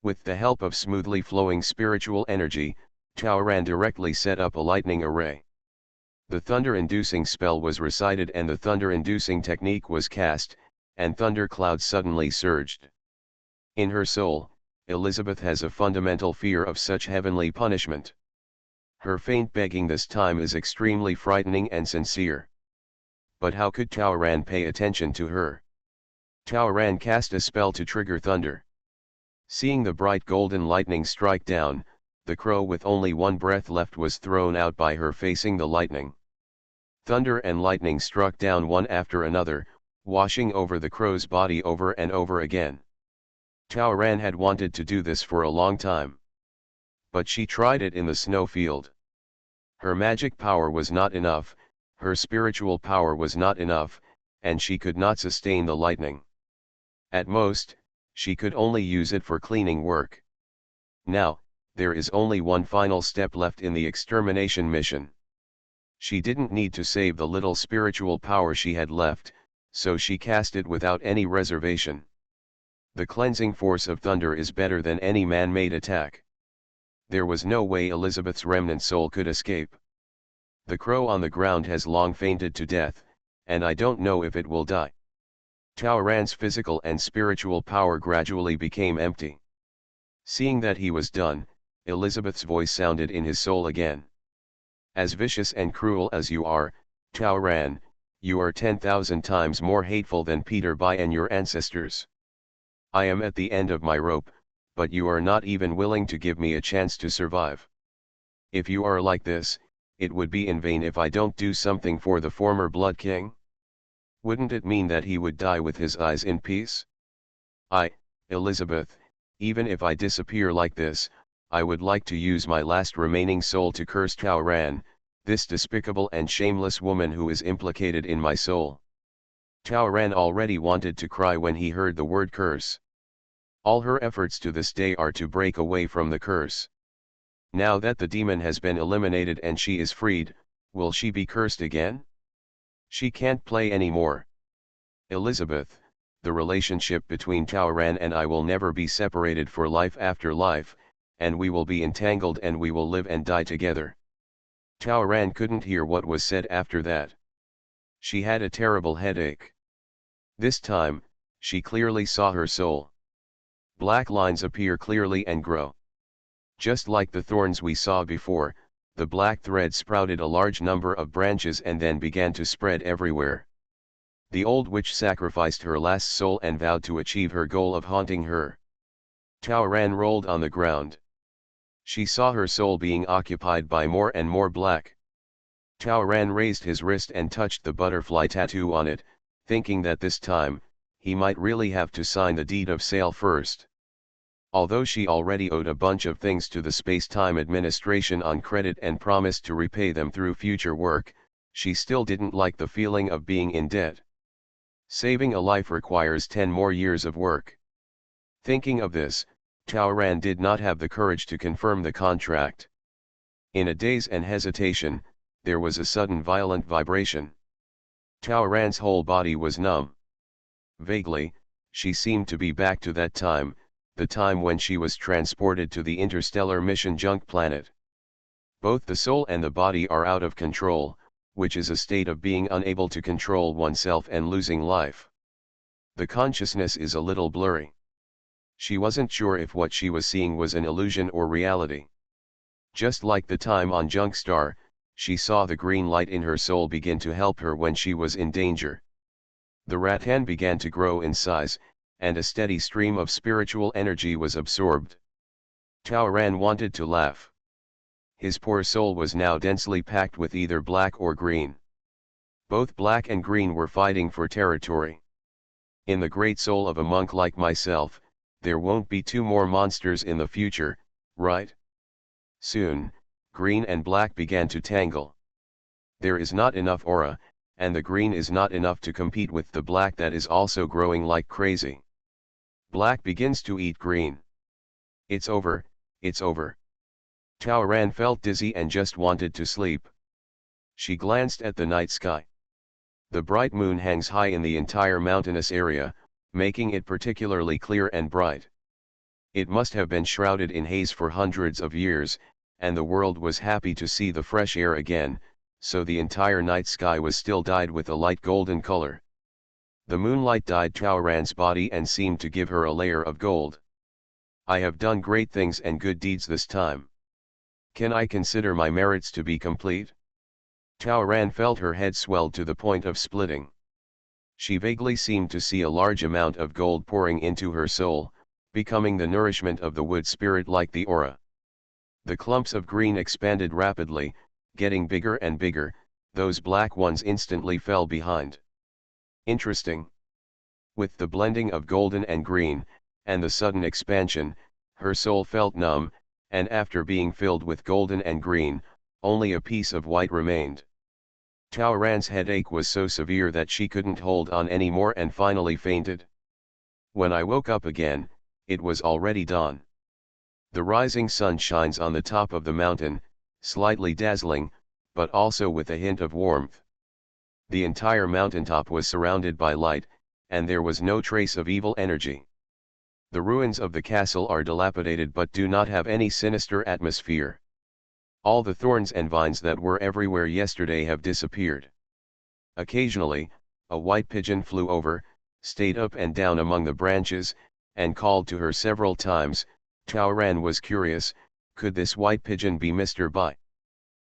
With the help of smoothly flowing spiritual energy, Taoran directly set up a lightning array. The thunder-inducing spell was recited and the thunder-inducing technique was cast, and thunder clouds suddenly surged. In her soul, Elizabeth has a fundamental fear of such heavenly punishment. Her faint begging this time is extremely frightening and sincere. But how could Taoran pay attention to her? Taoran cast a spell to trigger thunder. Seeing the bright golden lightning strike down, the crow with only one breath left was thrown out by her facing the lightning. Thunder and lightning struck down one after another, washing over the crow's body over and over again. Taoran had wanted to do this for a long time. But she tried it in the snow field. Her magic power was not enough, her spiritual power was not enough, and she could not sustain the lightning. At most, she could only use it for cleaning work. Now, there is only one final step left in the extermination mission. She didn't need to save the little spiritual power she had left, so she cast it without any reservation. The cleansing force of thunder is better than any man-made attack. There was no way Elizabeth's remnant soul could escape. The crow on the ground has long fainted to death, and I don't know if it will die. Taoran's physical and spiritual power gradually became empty. Seeing that he was done, Elizabeth's voice sounded in his soul again. As vicious and cruel as you are, Taoran, you are 10,000 times more hateful than Peter Bai and your ancestors. I am at the end of my rope, but you are not even willing to give me a chance to survive. If you are like this, it would be in vain if I don't do something for the former Blood King. Wouldn't it mean that he would die with his eyes in peace? Elizabeth, even if I disappear like this, I would like to use my last remaining soul to curse Taoran, this despicable and shameless woman who is implicated in my soul. Taoran already wanted to cry when he heard the word curse. All her efforts to this day are to break away from the curse. Now that the demon has been eliminated and she is freed, will she be cursed again? She can't play anymore. Elizabeth, the relationship between Taoran and I will never be separated for life after life, and we will be entangled and we will live and die together. Taoran couldn't hear what was said after that. She had a terrible headache. This time, she clearly saw her soul. Black lines appear clearly and grow. Just like the thorns we saw before, the black thread sprouted a large number of branches and then began to spread everywhere. The old witch sacrificed her last soul and vowed to achieve her goal of haunting her. Taoran rolled on the ground. She saw her soul being occupied by more and more black. Taoran raised his wrist and touched the butterfly tattoo on it, thinking that this time, he might really have to sign the deed of sale first. Although she already owed a bunch of things to the Space-Time Administration on credit and promised to repay them through future work, she still didn't like the feeling of being in debt. Saving a life requires 10 more years of work. Thinking of this, Taoran did not have the courage to confirm the contract. In a daze and hesitation, there was a sudden violent vibration. Taoran's whole body was numb. Vaguely, she seemed to be back to that time, the time when she was transported to the interstellar mission junk planet. Both the soul and the body are out of control, which is a state of being unable to control oneself and losing life. The consciousness is a little blurry. She wasn't sure if what she was seeing was an illusion or reality. Just like the time on Junk Star, she saw the green light in her soul begin to help her when she was in danger. The rattan began to grow in size, and a steady stream of spiritual energy was absorbed. Taoran wanted to laugh. His poor soul was now densely packed with either black or green. Both black and green were fighting for territory. In the great soul of a monk like myself, there won't be 2 more monsters in the future, right? Soon, green and black began to tangle. There is not enough aura, and the green is not enough to compete with the black that is also growing like crazy. Black begins to eat green. It's over, it's over. Taoran felt dizzy and just wanted to sleep. She glanced at the night sky. The bright moon hangs high in the entire mountainous area, making it particularly clear and bright. It must have been shrouded in haze for hundreds of years, and the world was happy to see the fresh air again, so the entire night sky was still dyed with a light golden color. The moonlight dyed Chaoran's body and seemed to give her a layer of gold. I have done great things and good deeds this time. Can I consider my merits to be complete? Chaoran felt her head swelled to the point of splitting. She vaguely seemed to see a large amount of gold pouring into her soul, becoming the nourishment of the wood spirit like the aura. The clumps of green expanded rapidly, getting bigger and bigger, those black ones instantly fell behind. Interesting. With the blending of golden and green, and the sudden expansion, her soul felt numb, and after being filled with golden and green, only a piece of white remained. Chaoran's headache was so severe that she couldn't hold on anymore and finally fainted. When I woke up again, it was already dawn. The rising sun shines on the top of the mountain, slightly dazzling, but also with a hint of warmth. The entire mountaintop was surrounded by light, and there was no trace of evil energy. The ruins of the castle are dilapidated but do not have any sinister atmosphere. All the thorns and vines that were everywhere yesterday have disappeared. Occasionally, a white pigeon flew over, stayed up and down among the branches, and called to her several times. Chaoran was curious, could this white pigeon be Mr. Bai?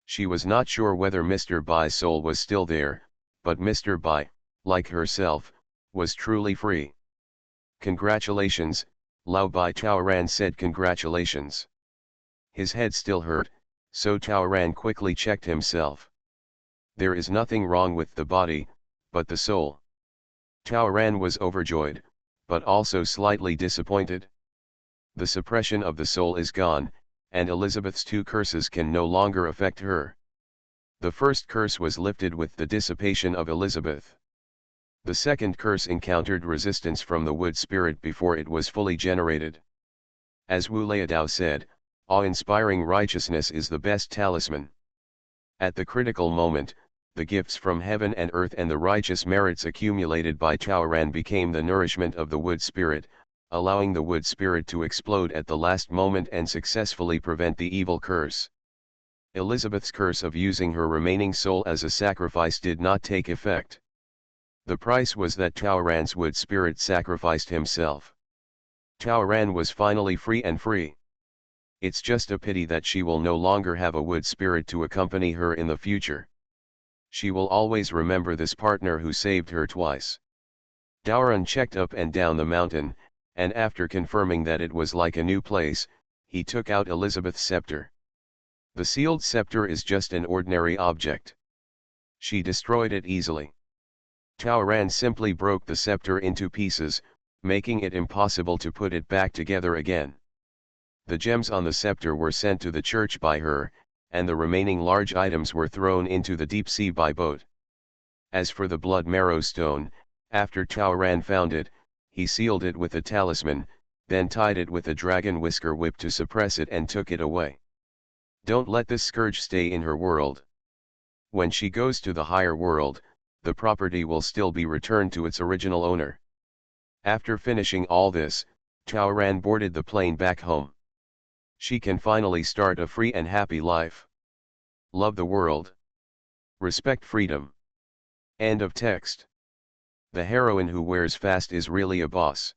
She was not sure whether Mr. Bai's soul was still there, but Mr. Bai, like herself, was truly free. Congratulations, Lao Bai. Chaoran said congratulations. His head still hurt, so Chaoran quickly checked himself. There is nothing wrong with the body, but the soul. Chaoran was overjoyed, but also slightly disappointed. The suppression of the soul is gone, and Elizabeth's two curses can no longer affect her. The first curse was lifted with the dissipation of Elizabeth. The second curse encountered resistance from the wood spirit before it was fully generated. As Wu Leidao said, awe-inspiring righteousness is the best talisman. At the critical moment, the gifts from heaven and earth and the righteous merits accumulated by Chaoran became the nourishment of the wood spirit, allowing the wood spirit to explode at the last moment and successfully prevent the evil curse. Elizabeth's curse of using her remaining soul as a sacrifice did not take effect. The price was that Chaoran's wood spirit sacrificed himself. Chaoran was finally free and free. It's just a pity that she will no longer have a wood spirit to accompany her in the future. She will always remember this partner who saved her twice. Daoran checked up and down the mountain, and after confirming that it was like a new place, he took out Elizabeth's scepter. The sealed scepter is just an ordinary object. She destroyed it easily. Chaoran simply broke the scepter into pieces, making it impossible to put it back together again. The gems on the scepter were sent to the church by her, and the remaining large items were thrown into the deep sea by boat. As for the blood marrow stone, after Chaoran found it, he sealed it with a talisman, then tied it with a dragon whisker whip to suppress it and took it away. Don't let this scourge stay in her world. When she goes to the higher world, the property will still be returned to its original owner. After finishing all this, Chaoran boarded the plane back home. She can finally start a free and happy life. Love the world. Respect freedom. End of text. The heroine who wears fast is really a boss.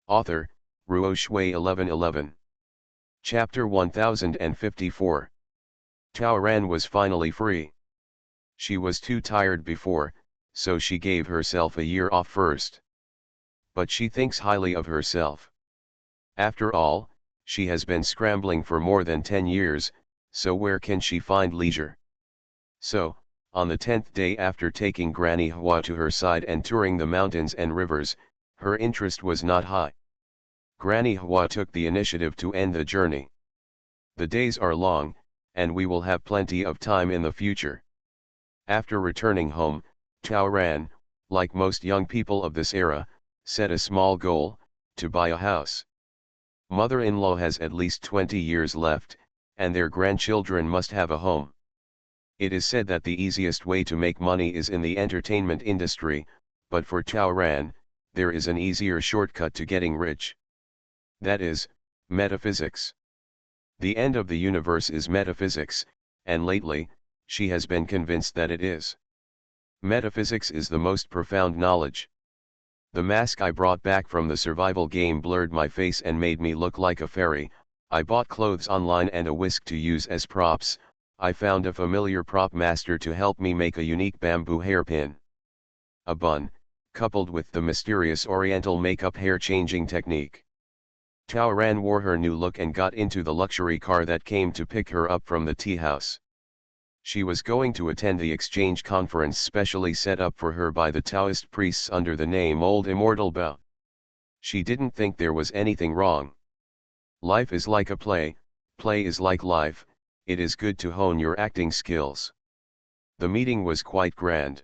Author, Ruo Shui 1111. Chapter 1054. Chaoran was finally free. She was too tired before, so she gave herself a year off first. But she thinks highly of herself. After all, she has been scrambling for more than 10 years, so where can she find leisure? So, on the 10th day after taking Granny Hua to her side and touring the mountains and rivers, her interest was not high. Granny Hua took the initiative to end the journey. The days are long, and we will have plenty of time in the future. After returning home, Chaoran, like most young people of this era, set a small goal, to buy a house. Mother-in-law has at least 20 years left, and their grandchildren must have a home. It is said that the easiest way to make money is in the entertainment industry, but for Tao Ran, there is an easier shortcut to getting rich. That is, metaphysics. The end of the universe is metaphysics, and lately, she has been convinced that it is. Metaphysics is the most profound knowledge. The mask I brought back from the survival game blurred my face and made me look like a fairy. I bought clothes online and a whisk to use as props. I found a familiar prop master to help me make a unique bamboo hairpin. A bun, coupled with the mysterious oriental makeup hair changing technique. Tao Ran wore her new look and got into the luxury car that came to pick her up from the tea house. She was going to attend the exchange conference specially set up for her by the Taoist priests under the name Old Immortal Bao. She didn't think there was anything wrong. Life is like a play is like life, it is good to hone your acting skills. The meeting was quite grand.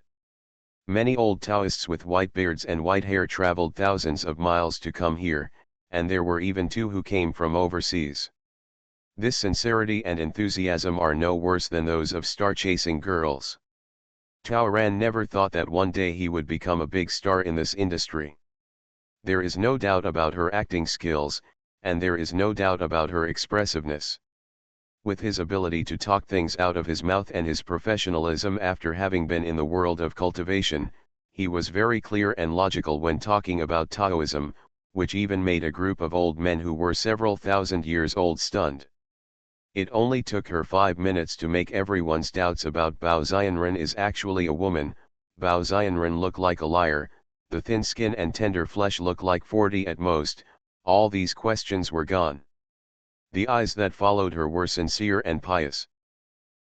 Many old Taoists with white beards and white hair traveled thousands of miles to come here, and there were even 2 who came from overseas. This sincerity and enthusiasm are no worse than those of star-chasing girls. Tao Ran never thought that one day he would become a big star in this industry. There is no doubt about her acting skills, and there is no doubt about her expressiveness. With his ability to talk things out of his mouth and his professionalism after having been in the world of cultivation, he was very clear and logical when talking about Taoism, which even made a group of old men who were several thousand years old stunned. It only took her 5 minutes to make everyone's doubts about Bao Xianren is actually a woman. Bao Xianren look like a liar, the thin skin and tender flesh look like 40 at most. All these questions were gone. The eyes that followed her were sincere and pious.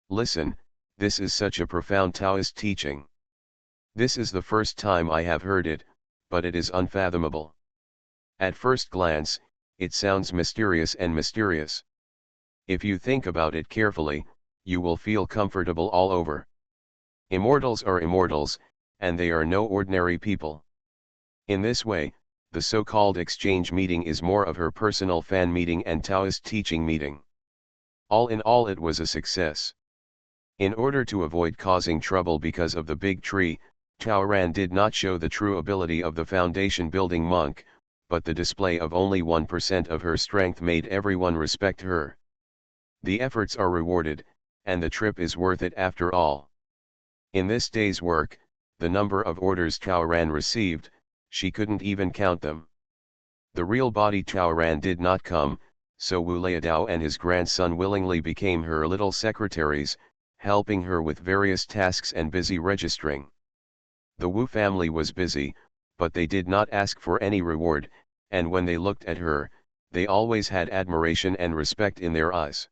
Listen, this is such a profound Taoist teaching. This is the first time I have heard it, but it is unfathomable. At first glance, it sounds mysterious and mysterious. If you think about it carefully, you will feel comfortable all over. Immortals are immortals, and they are no ordinary people. In this way, the so-called exchange meeting is more of her personal fan meeting and Taoist teaching meeting. All in all, it was a success. In order to avoid causing trouble because of the big tree, Tao Ran did not show the true ability of the foundation building monk, but the display of only 1% of her strength made everyone respect her. The efforts are rewarded, and the trip is worth it after all. In this day's work, the number of orders Tao Ran received, she couldn't even count them. The real body Tao Ran did not come, so Wu Liadao and his grandson willingly became her little secretaries, helping her with various tasks and busy registering. The Wu family was busy, but they did not ask for any reward, and when they looked at her, they always had admiration and respect in their eyes.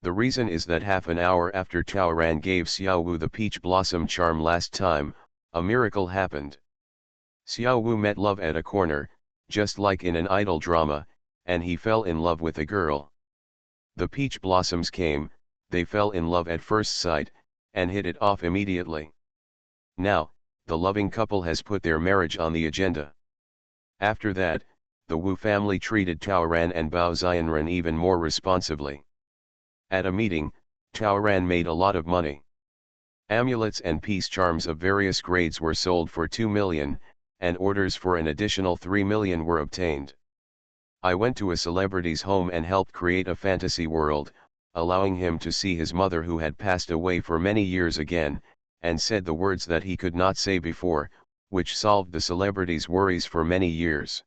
The reason is that half an hour after Tao Ran gave Xiao Wu the peach blossom charm last time, a miracle happened. Xiao Wu met love at a corner, just like in an idol drama, and he fell in love with a girl. The peach blossoms came, they fell in love at first sight, and hit it off immediately. Now, the loving couple has put their marriage on the agenda. After that, the Wu family treated Tao Ran and Bao Xianren even more responsibly. At a meeting, Tao Ran made a lot of money. Amulets and peace charms of various grades were sold for 2 million, and orders for an additional 3 million were obtained. I went to a celebrity's home and helped create a fantasy world, allowing him to see his mother who had passed away for many years again, and said the words that he could not say before, which solved the celebrity's worries for many years.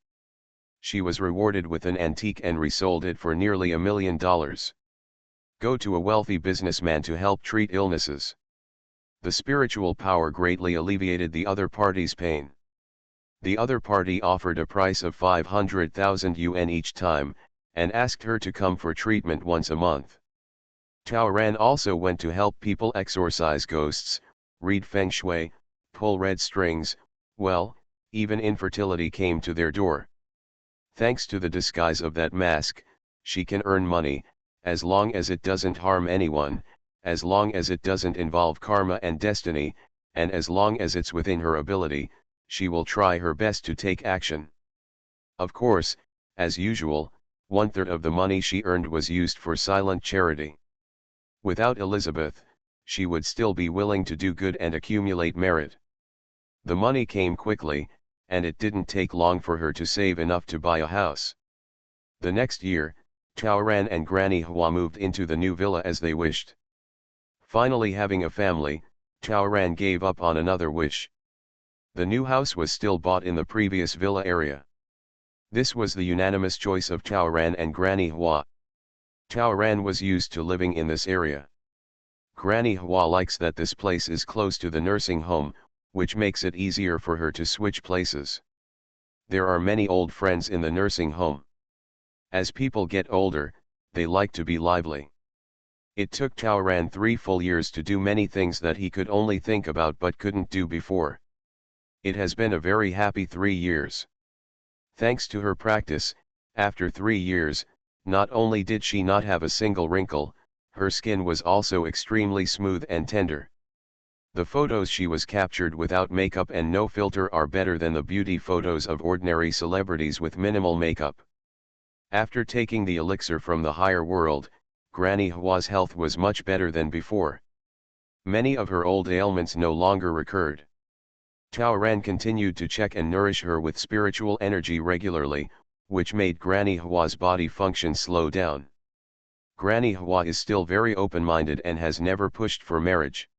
She was rewarded with an antique and resold it for nearly $1 million. Go to a wealthy businessman to help treat illnesses. The spiritual power greatly alleviated the other party's pain. The other party offered a price of 500,000 yuan each time, and asked her to come for treatment once a month. Tao Ran also went to help people exorcise ghosts, read feng shui, pull red strings, well, even infertility came to their door. Thanks to the disguise of that mask, she can earn money, as long as it doesn't harm anyone, as long as it doesn't involve karma and destiny, and as long as it's within her ability, she will try her best to take action. Of course, as usual, 1/3 of the money she earned was used for silent charity. Without Elizabeth, she would still be willing to do good and accumulate merit. The money came quickly, and it didn't take long for her to save enough to buy a house. The next year, Chaoran and Granny Hua moved into the new villa as they wished. Finally having a family, Chaoran gave up on another wish. The new house was still bought in the previous villa area. This was the unanimous choice of Chaoran and Granny Hua. Chaoran was used to living in this area. Granny Hua likes that this place is close to the nursing home, which makes it easier for her to switch places. There are many old friends in the nursing home. As people get older, they like to be lively. It took Chaoran 3 full years to do many things that he could only think about but couldn't do before. It has been a very happy 3 years. Thanks to her practice, after 3 years, not only did she not have a single wrinkle, her skin was also extremely smooth and tender. The photos she was captured without makeup and no filter are better than the beauty photos of ordinary celebrities with minimal makeup. After taking the elixir from the higher world, Granny Hua's health was much better than before. Many of her old ailments no longer recurred. Chaoran continued to check and nourish her with spiritual energy regularly, which made Granny Hua's body function slow down. Granny Hua is still very open-minded and has never pushed for marriage.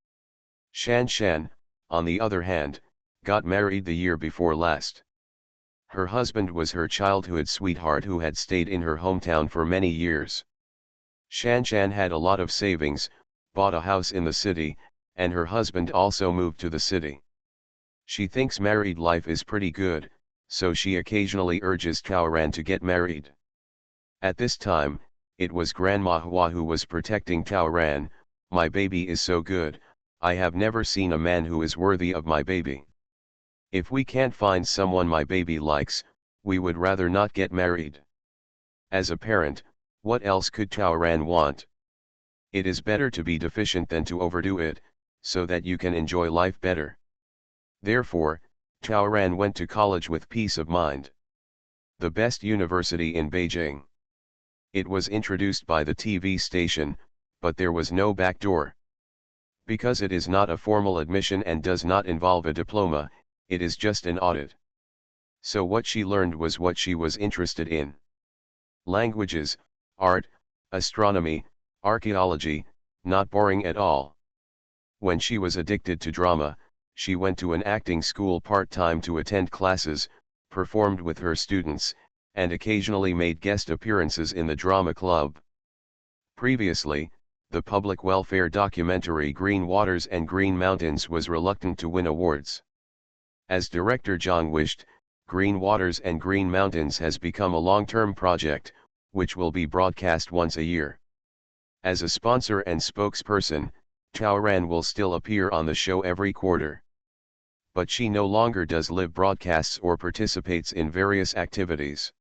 Shan Shan, on the other hand, got married the year before last. Her husband was her childhood sweetheart who had stayed in her hometown for many years. Shan Shan had a lot of savings, bought a house in the city, and her husband also moved to the city. She thinks married life is pretty good, so she occasionally urges Chaoran to get married. At this time, it was Grandma Hua who was protecting Chaoran. "My baby is so good, I have never seen a man who is worthy of my baby. If we can't find someone my baby likes, we would rather not get married." As a parent, what else could Chaoran want? It is better to be deficient than to overdo it, so that you can enjoy life better. Therefore, Chaoran went to college with peace of mind. The best university in Beijing. It was introduced by the TV station, but there was no back door. Because it is not a formal admission and does not involve a diploma, it is just an audit. So what she learned was what she was interested in. Languages, art, astronomy, archaeology, not boring at all. When she was addicted to drama, she went to an acting school part-time to attend classes, performed with her students, and occasionally made guest appearances in the drama club. Previously, the public welfare documentary Green Waters and Green Mountains was reluctant to win awards. As director Zhang wished, Green Waters and Green Mountains has become a long-term project, which will be broadcast once a year. As a sponsor and spokesperson, Chaoran will still appear on the show every quarter. But she no longer does live broadcasts or participates in various activities.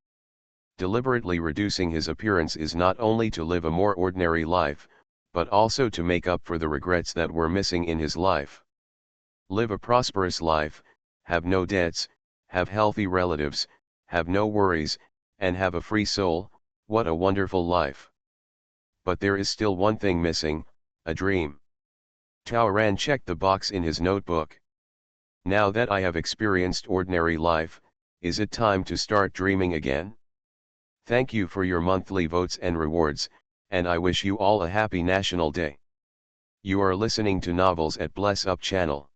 Deliberately reducing his appearance is not only to live a more ordinary life, but also to make up for the regrets that were missing in his life. Live a prosperous life, have no debts, have healthy relatives, have no worries, and have a free soul. What a wonderful life. But there is still one thing missing, a dream. Chaoran checked the box in his notebook. Now that I have experienced ordinary life, is it time to start dreaming again? Thank you for your monthly votes and rewards, and I wish you all a happy National Day. You are listening to Novels at Bless Up channel.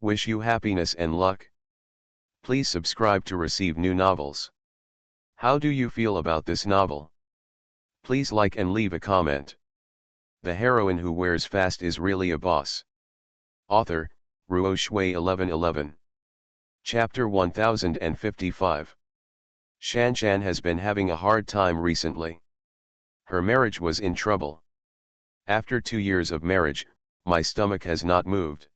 Wish you happiness and luck. Please subscribe to receive new novels. How do you feel about this novel? Please like and leave a comment. The heroine who wears fast is really a boss. Author, Ruo Shui 1111. Chapter 1055. Shan Shan has been having a hard time recently. Her marriage was in trouble. After 2 years of marriage, my stomach has not moved.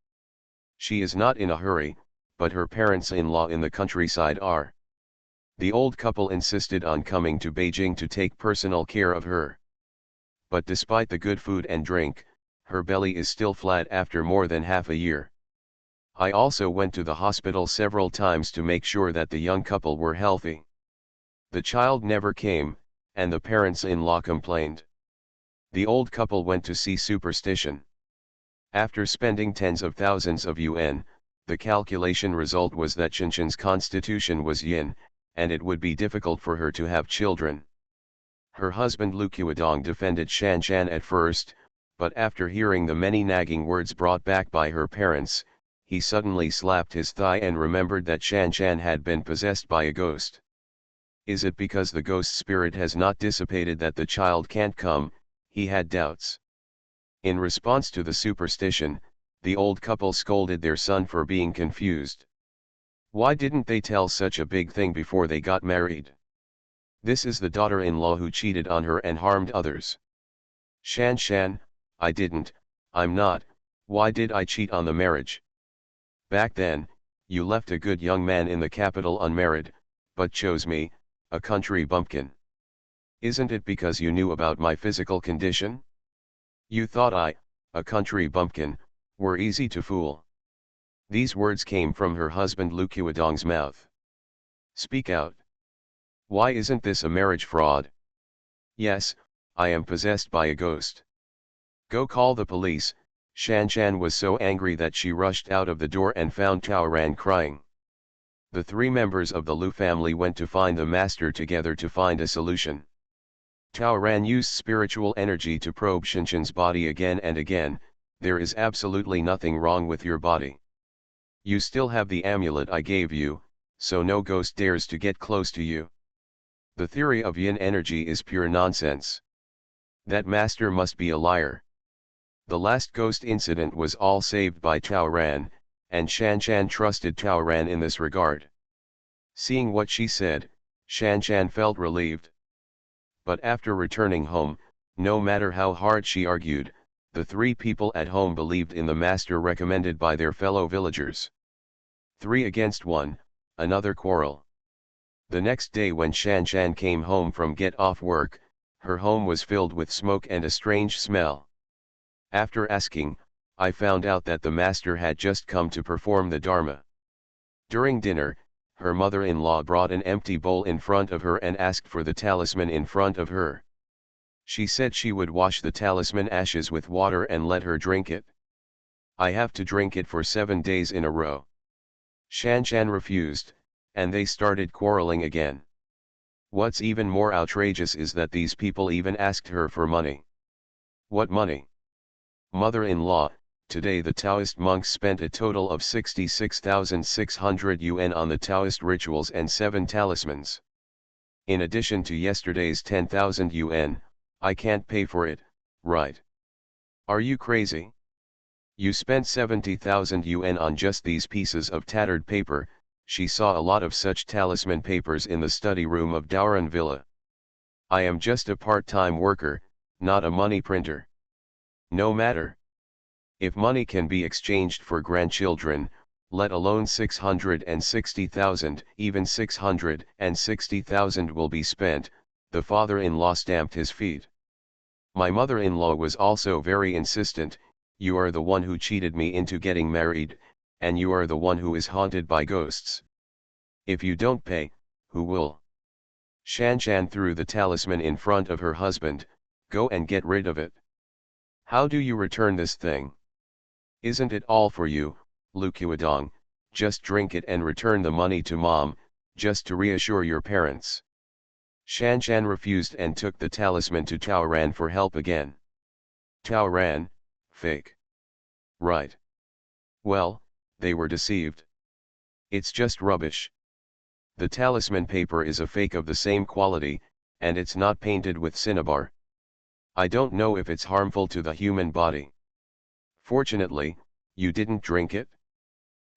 She is not in a hurry, but her parents-in-law in the countryside are. The old couple insisted on coming to Beijing to take personal care of her. But despite the good food and drink, her belly is still flat after more than half a year. I also went to the hospital several times to make sure that the young couple were healthy. The child never came, and the parents-in-law complained. The old couple went to see superstition. After spending tens of thousands of yuan, the calculation result was that Qinshan's constitution was yin, and it would be difficult for her to have children. Her husband Lu Qiudong defended Shanshan at first, but after hearing the many nagging words brought back by her parents, he suddenly slapped his thigh and remembered that Shanshan had been possessed by a ghost. Is it because the ghost spirit has not dissipated that the child can't come? He had doubts. In response to the superstition, the old couple scolded their son for being confused. Why didn't they tell such a big thing before they got married? This is the daughter-in-law who cheated on her and harmed others. Shanshan, I didn't, I'm not, why did I cheat on the marriage? Back then, you left a good young man in the capital unmarried, but chose me, a country bumpkin. Isn't it because you knew about my physical condition? You thought I, a country bumpkin, were easy to fool. These words came from her husband Lu Qiudong's mouth. Speak out. Why isn't this a marriage fraud? Yes, I am possessed by a ghost. Go call the police. Shanshan was so angry that she rushed out of the door and found Taoran crying. The three members of the Lu family went to find the master together to find a solution. Taoran used spiritual energy to probe Shanshan's body again and again. There is absolutely nothing wrong with your body. You still have the amulet I gave you, so no ghost dares to get close to you. The theory of yin energy is pure nonsense. That master must be a liar. The last ghost incident was all saved by Taoran, and Shanshan trusted Taoran in this regard. Seeing what she said, Shanshan felt relieved. But after returning home, no matter how hard she argued, the three people at home believed in the master recommended by their fellow villagers. 3 against 1, another quarrel. The next day when Shanshan came home from get off work, her home was filled with smoke and a strange smell. After asking, I found out that the master had just come to perform the Dharma. During dinner, her mother-in-law brought an empty bowl in front of her and asked for the talisman in front of her. She said she would wash the talisman ashes with water and let her drink it. I have to drink it for 7 days in a row. Shanshan refused, and they started quarreling again. What's even more outrageous is that these people even asked her for money. What money? Mother-in-law, today the Taoist monks spent a total of 66,600 yuan on the Taoist rituals and 7 talismans. In addition to yesterday's 10,000 yuan, I can't pay for it, right? Are you crazy? You spent 70,000 yuan on just these pieces of tattered paper. She saw a lot of such talisman papers in the study room of Daoran Villa. I am just a part-time worker, not a money printer. No matter. If money can be exchanged for grandchildren, let alone 660,000, even 660,000 will be spent, the father-in-law stamped his feet. My mother-in-law was also very insistent. You are the one who cheated me into getting married, and you are the one who is haunted by ghosts. If you don't pay, who will? Shanshan threw the talisman in front of her husband. Go and get rid of it. How do you return this thing? Isn't it all for you, Lu Qiudong? Just drink it and return the money to mom, just to reassure your parents. Shanshan refused and took the talisman to Taoran for help again. Taoran, fake. Right. Well, they were deceived. It's just rubbish. The talisman paper is a fake of the same quality, and it's not painted with cinnabar. I don't know if it's harmful to the human body. Fortunately, you didn't drink it?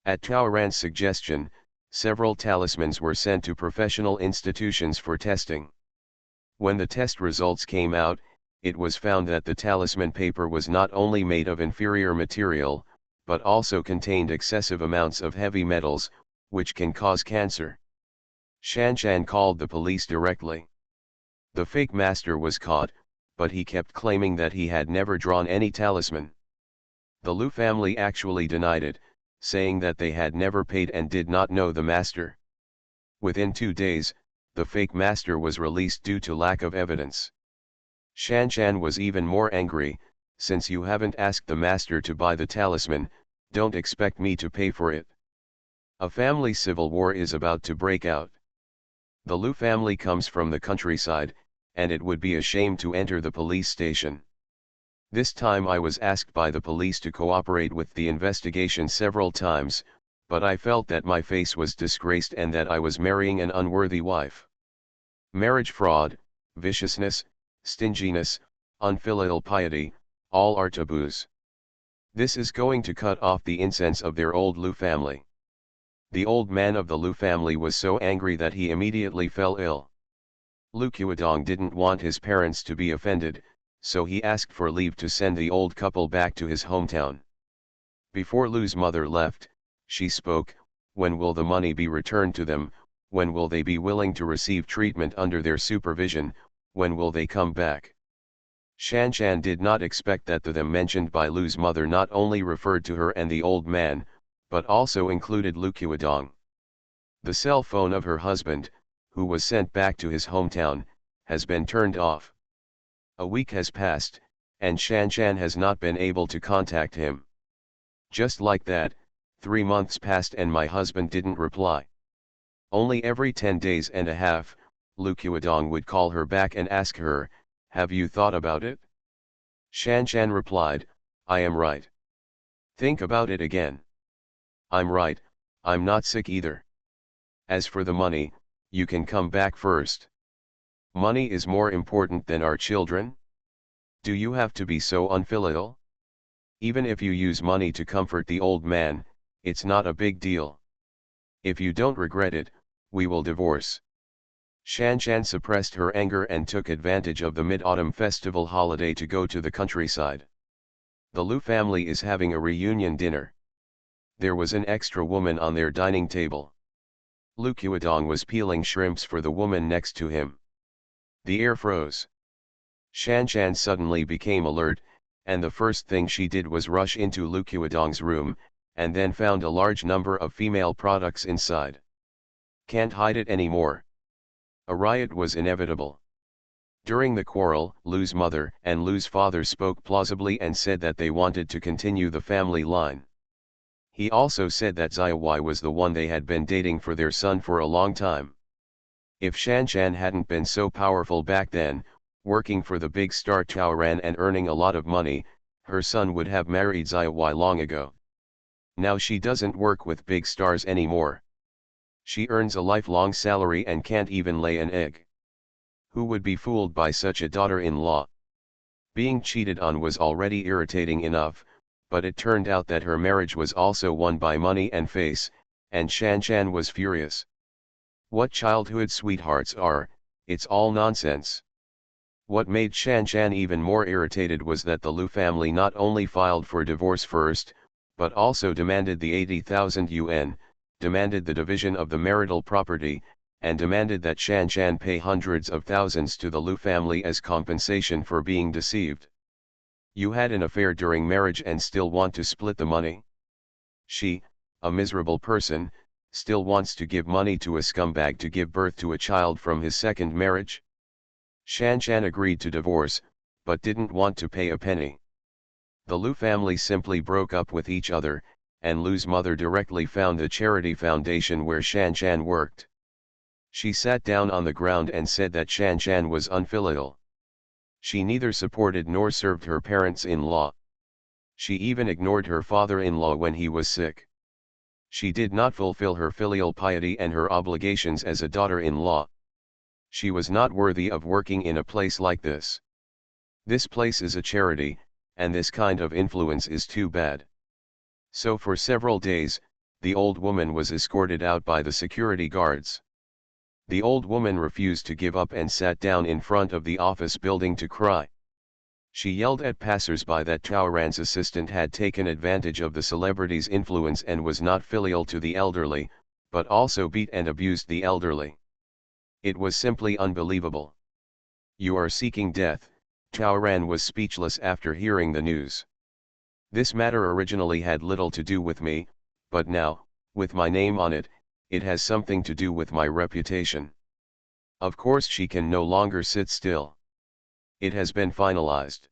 At Taoran's suggestion, several talismans were sent to professional institutions for testing. When the test results came out, it was found that the talisman paper was not only made of inferior material, but also contained excessive amounts of heavy metals, which can cause cancer. Shanshan called the police directly. The fake master was caught, but he kept claiming that he had never drawn any talisman. The Lu family actually denied it, saying that they had never paid and did not know the master. Within 2 days, the fake master was released due to lack of evidence. Shanshan was even more angry. Since you haven't asked the master to buy the talisman, don't expect me to pay for it. A family civil war is about to break out. The Lu family comes from the countryside, and it would be a shame to enter the police station. This time I was asked by the police to cooperate with the investigation several times, but I felt that my face was disgraced and that I was marrying an unworthy wife. Marriage fraud, viciousness, stinginess, unfilial piety, all are taboos. This is going to cut off the incense of their old Lu family. The old man of the Lu family was so angry that he immediately fell ill. Lu Qiudong didn't want his parents to be offended, so he asked for leave to send the old couple back to his hometown. Before Lu's mother left, she spoke, "When will the money be returned to them? When will they be willing to receive treatment under their supervision? When will they come back?" Shanshan did not expect that the them mentioned by Lu's mother not only referred to her and the old man, but also included Lu Qiudong. The cell phone of her husband, who was sent back to his hometown, has been turned off. A week has passed, and Shanshan has not been able to contact him. Just like that, 3 months passed and my husband didn't reply. Only every 10 days and a half, Lu Qiudong would call her back and ask her, "Have you thought about it?" Shanshan replied, "I am right." "Think about it again." "I'm right, I'm not sick either. As for the money, you can come back first. Money is more important than our children? Do you have to be so unfilial? Even if you use money to comfort the old man, it's not a big deal. If you don't regret it, we will divorce." Shanshan suppressed her anger and took advantage of the Mid-Autumn Festival holiday to go to the countryside. The Lu family is having a reunion dinner. There was an extra woman on their dining table. Lu Qiudong was peeling shrimps for the woman next to him. The air froze. Shanshan suddenly became alert, and the first thing she did was rush into Lu Qiudong's room, and then found a large number of female products inside. Can't hide it anymore. A riot was inevitable. During the quarrel, Lu's mother and Lu's father spoke plausibly and said that they wanted to continue the family line. He also said that Xiaowai was the one they had been dating for their son for a long time. If Shanshan hadn't been so powerful back then, working for the big star Chaoran and earning a lot of money, her son would have married Xiaowai long ago. Now she doesn't work with big stars anymore. She earns a lifelong salary and can't even lay an egg. Who would be fooled by such a daughter-in-law? Being cheated on was already irritating enough, but it turned out that her marriage was also won by money and face, and Shanshan was furious. What childhood sweethearts are, it's all nonsense. What made Shanshan even more irritated was that the Lu family not only filed for divorce first, but also demanded the 80,000 yuan, demanded the division of the marital property, and demanded that Shanshan pay hundreds of thousands to the Lu family as compensation for being deceived. You had an affair during marriage and still want to split the money? She, a miserable person, still wants to give money to a scumbag to give birth to a child from his second marriage? Shanshan agreed to divorce, but didn't want to pay a penny. The Lu family simply broke up with each other, and Lu's mother directly found the charity foundation where Shanshan worked. She sat down on the ground and said that Shanshan was unfilial. She neither supported nor served her parents-in-law. She even ignored her father-in-law when he was sick. She did not fulfill her filial piety and her obligations as a daughter-in-law. She was not worthy of working in a place like this. This place is a charity, and this kind of influence is too bad. So for several days, the old woman was escorted out by the security guards. The old woman refused to give up and sat down in front of the office building to cry. She yelled at passers-by that Chaoran's assistant had taken advantage of the celebrity's influence and was not filial to the elderly, but also beat and abused the elderly. It was simply unbelievable. "You are seeking death." Chaoran was speechless after hearing the news. "This matter originally had little to do with me, but now, with my name on it, it has something to do with my reputation. Of course she can no longer sit still. It has been finalized."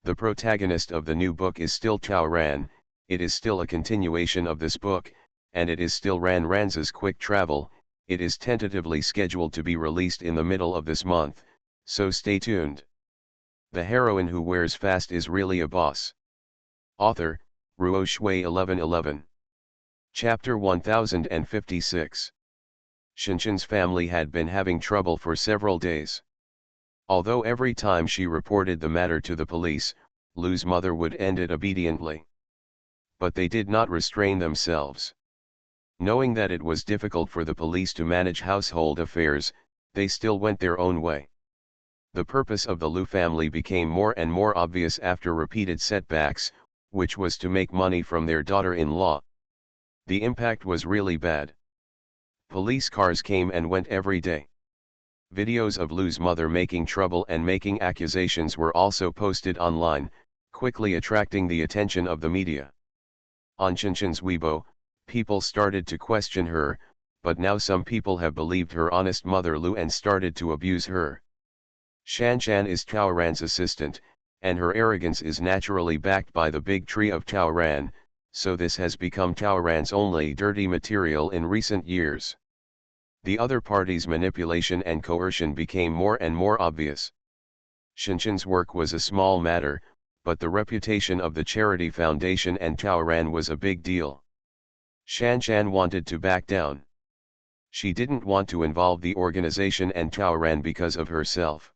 The protagonist of the new book is still Chao Ran, it is still a continuation of this book, and it is still Ran Ran's quick travel. It is tentatively scheduled to be released in the middle of this month, so stay tuned. The heroine who wears fast is really a boss. Author, Ruo Shui 1111. Chapter 1056. Shinchan's family had been having trouble for several days. Although every time she reported the matter to the police, Lu's mother would end it obediently. But they did not restrain themselves. Knowing that it was difficult for the police to manage household affairs, they still went their own way. The purpose of the Lu family became more and more obvious after repeated setbacks, which was to make money from their daughter-in-law. The impact was really bad. Police cars came and went every day. Videos of Lu's mother making trouble and making accusations were also posted online, quickly attracting the attention of the media. On Shinchan's Weibo, people started to question her, but now some people have believed her honest mother Lu and started to abuse her. Shanshan is Chao Ran's assistant, and her arrogance is naturally backed by the big tree of Chao Ran, so this has become Chao Ran's only dirty material in recent years. The other party's manipulation and coercion became more and more obvious. Shinchan's work was a small matter, but the reputation of the charity foundation and Chao Ran was a big deal. Shanshan wanted to back down. She didn't want to involve the organization and Chao Ran because of herself.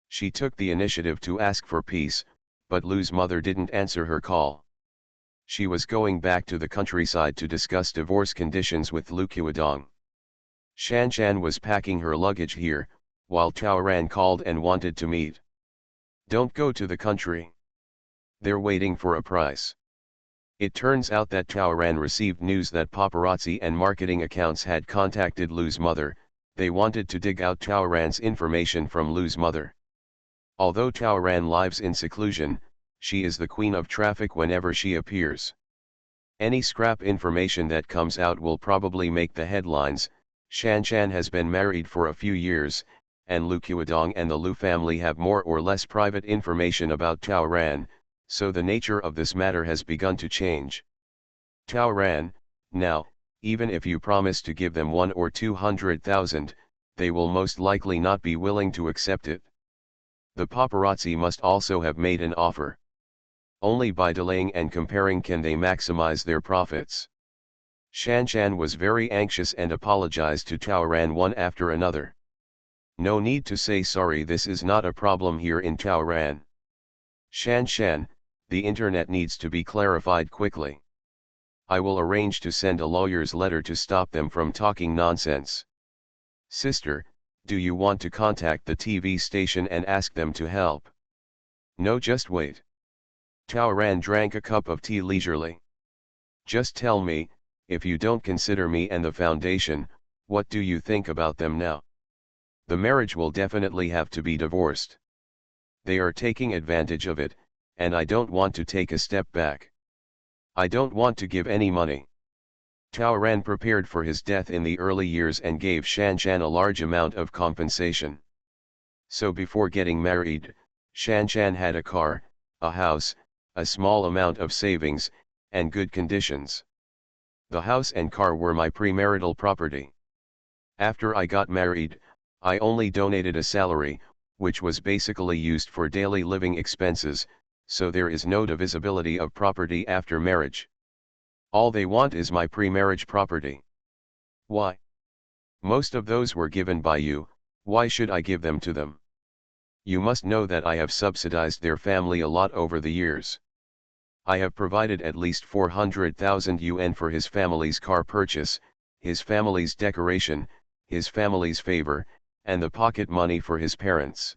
She took the initiative to ask for peace, but Lu's mother didn't answer her call. She was going back to the countryside to discuss divorce conditions with Lu Qiudong. Shanshan was packing her luggage here, while Chao Ran called and wanted to meet. Don't go to the country. They're waiting for a price. It turns out that Chao Ran received news that paparazzi and marketing accounts had contacted Lu's mother. They wanted to dig out Chao Ran's information from Lu's mother. Although Chao Ran lives in seclusion, she is the queen of traffic whenever she appears. Any scrap information that comes out will probably make the headlines. Shanshan has been married for a few years, and Lu Qiudong and the Lu family have more or less private information about Chao Ran, so the nature of this matter has begun to change. Chao Ran, now, even if you promise to give them 1 or 200,000, they will most likely not be willing to accept it. The paparazzi must also have made an offer. Only by delaying and comparing can they maximize their profits. Shanshan was very anxious and apologized to Chao Ran one after another. No need to say sorry, this is not a problem here in Chao Ran. Shanshan, the internet needs to be clarified quickly. I will arrange to send a lawyer's letter to stop them from talking nonsense. Sister, do you want to contact the TV station and ask them to help? No, just wait. Chao Ran drank a cup of tea leisurely. Just tell me, if you don't consider me and the foundation, what do you think about them now? The marriage will definitely have to be divorced. They are taking advantage of it, and I don't want to take a step back. I don't want to give any money. Chao Ran prepared for his death in the early years and gave Shanshan a large amount of compensation. So before getting married, Shanshan had a car, a house, a small amount of savings, and good conditions. The house and car were my premarital property. After I got married, I only donated a salary, which was basically used for daily living expenses, so there is no divisibility of property after marriage. All they want is my pre-marriage property. Why? Most of those were given by you, why should I give them to them? You must know that I have subsidized their family a lot over the years. I have provided at least 400,000 yuan for his family's car purchase, his family's decoration, his family's favor, and the pocket money for his parents.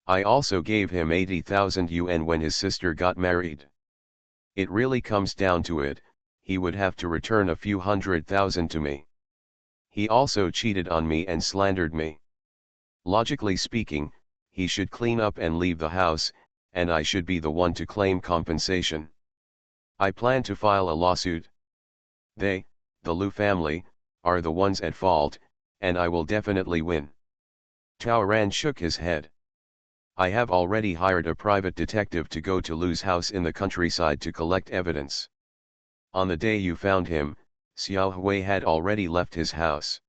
I also gave him 80,000 yuan when his sister got married. It really comes down to it, he would have to return a few 100,000 to me. He also cheated on me and slandered me. Logically speaking, he should clean up and leave the house, and I should be the one to claim compensation. I plan to file a lawsuit. They, the Lu family, are the ones at fault, and I will definitely win. Chao Ran shook his head. I have already hired a private detective to go to Lu's house in the countryside to collect evidence. On the day you found him, Xiao Hui had already left his house.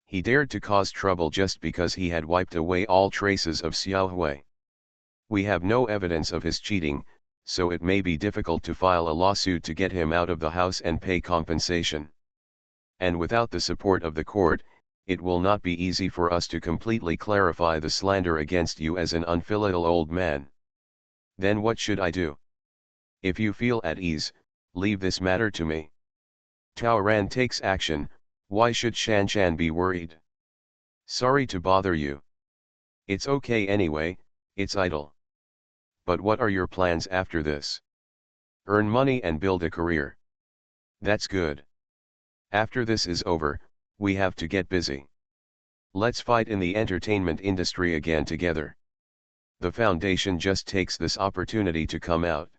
He dared to cause trouble just because he had wiped away all traces of Xiao Hui. We have no evidence of his cheating, so it may be difficult to file a lawsuit to get him out of the house and pay compensation. And without the support of the court, it will not be easy for us to completely clarify the slander against you as an unfilial old man. Then what should I do? If you feel at ease, leave this matter to me. Tao Ran takes action. Why should Shan Shan be worried? Sorry to bother you. It's okay anyway, it's idle. But what are your plans after this? Earn money and build a career. That's good. After this is over, we have to get busy. Let's fight in the entertainment industry again together. The foundation just takes this opportunity to come out.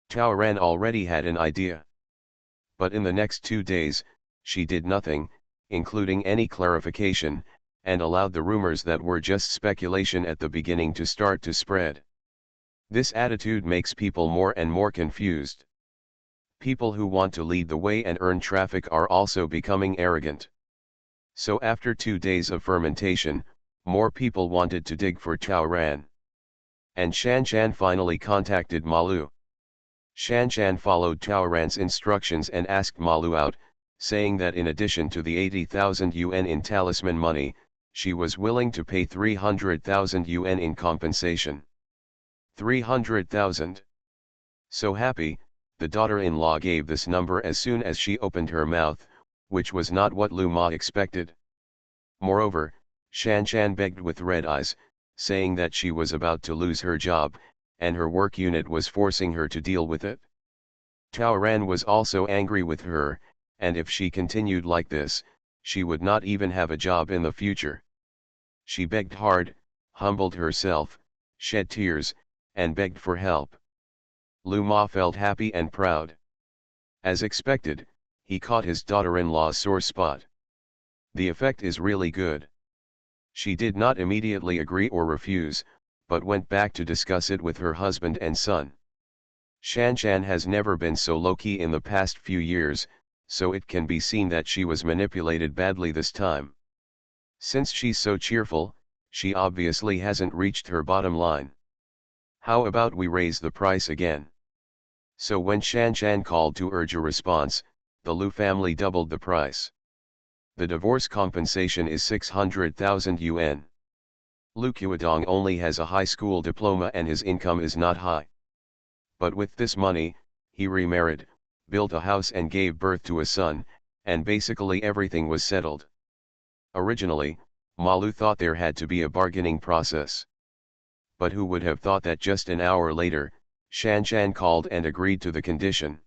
Tao Ran already had an idea. But in the next 2 days, she did nothing, including any clarification, and allowed the rumors that were just speculation at the beginning to start to spread. This attitude makes people more and more confused. People who want to lead the way and earn traffic are also becoming arrogant. So after 2 days of fermentation, more people wanted to dig for Tao Ran. And Shan Shan finally contacted Malu. Shan Shan followed Tao Ran's instructions and asked Malu out, saying that in addition to the 80,000 yuan in talisman money, she was willing to pay 300,000 yuan in compensation. 300,000. So happy, the daughter-in-law gave this number as soon as she opened her mouth, which was not what Lu Ma expected. Moreover, Shan Shan begged with red eyes, saying that she was about to lose her job, and her work unit was forcing her to deal with it. Tao Ran was also angry with her, and if she continued like this, she would not even have a job in the future. She begged hard, humbled herself, shed tears, and begged for help. Lu Ma felt happy and proud. As expected, he caught his daughter-in-law's sore spot. The effect is really good. She did not immediately agree or refuse, but went back to discuss it with her husband and son. Shan Shan has never been so low-key in the past few years, so it can be seen that she was manipulated badly this time. Since she's so cheerful, she obviously hasn't reached her bottom line. How about we raise the price again? So when Shan Shan called to urge a response, the Lu family doubled the price. The divorce compensation is 600,000 yuan. Lu Qiudong only has a high school diploma and his income is not high. But with this money, he remarried, built a house and gave birth to a son, and basically everything was settled. Originally, Malu thought there had to be a bargaining process. But who would have thought that just an hour later, Shan Shan called and agreed to the condition.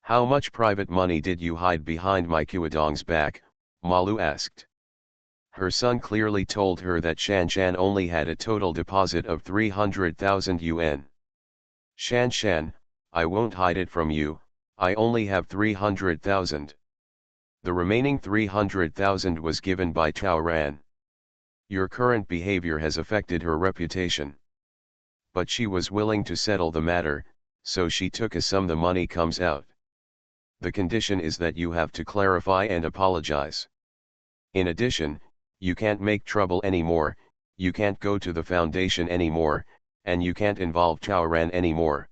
How much private money did you hide behind my Qiudong's back? Malu asked. Her son clearly told her that Shan Shan only had a total deposit of 300,000 yuan. Shan Shan, I won't hide it from you, I only have 300,000. The remaining 300,000 was given by Tao Ran. Your current behavior has affected her reputation. But she was willing to settle the matter, so she took a sum the money comes out. The condition is that you have to clarify and apologize. In addition, you can't make trouble anymore, you can't go to the foundation anymore, and you can't involve Tao Ran anymore.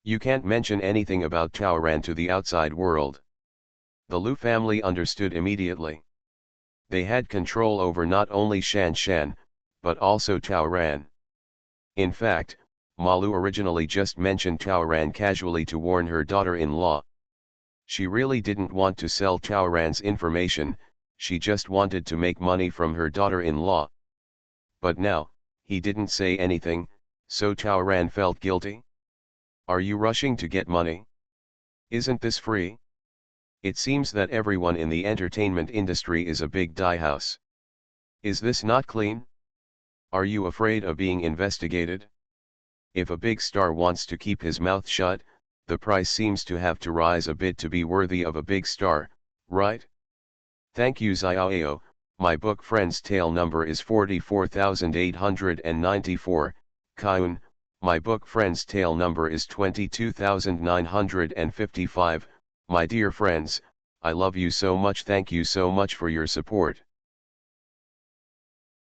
You can't mention anything about Tao Ran to the outside world. The Lu family understood immediately. They had control over not only Shan Shan, but also Tao Ran. In fact, Malu originally just mentioned Tao Ran casually to warn her daughter-in-law. She really didn't want to sell Tao Ran's information, she just wanted to make money from her daughter-in-law. But now, he didn't say anything, so Tao Ran felt guilty. Are you rushing to get money? Isn't this free? It seems that everyone in the entertainment industry is a big die house. Is this not clean? Are you afraid of being investigated? If a big star wants to keep his mouth shut, the price seems to have to rise a bit to be worthy of a big star, right? Thank you Xiaoao, my book friend's tale number is 44,894, Kaun, my book friend's tale number is 22,955, my dear friends, I love you so much, thank you so much for your support.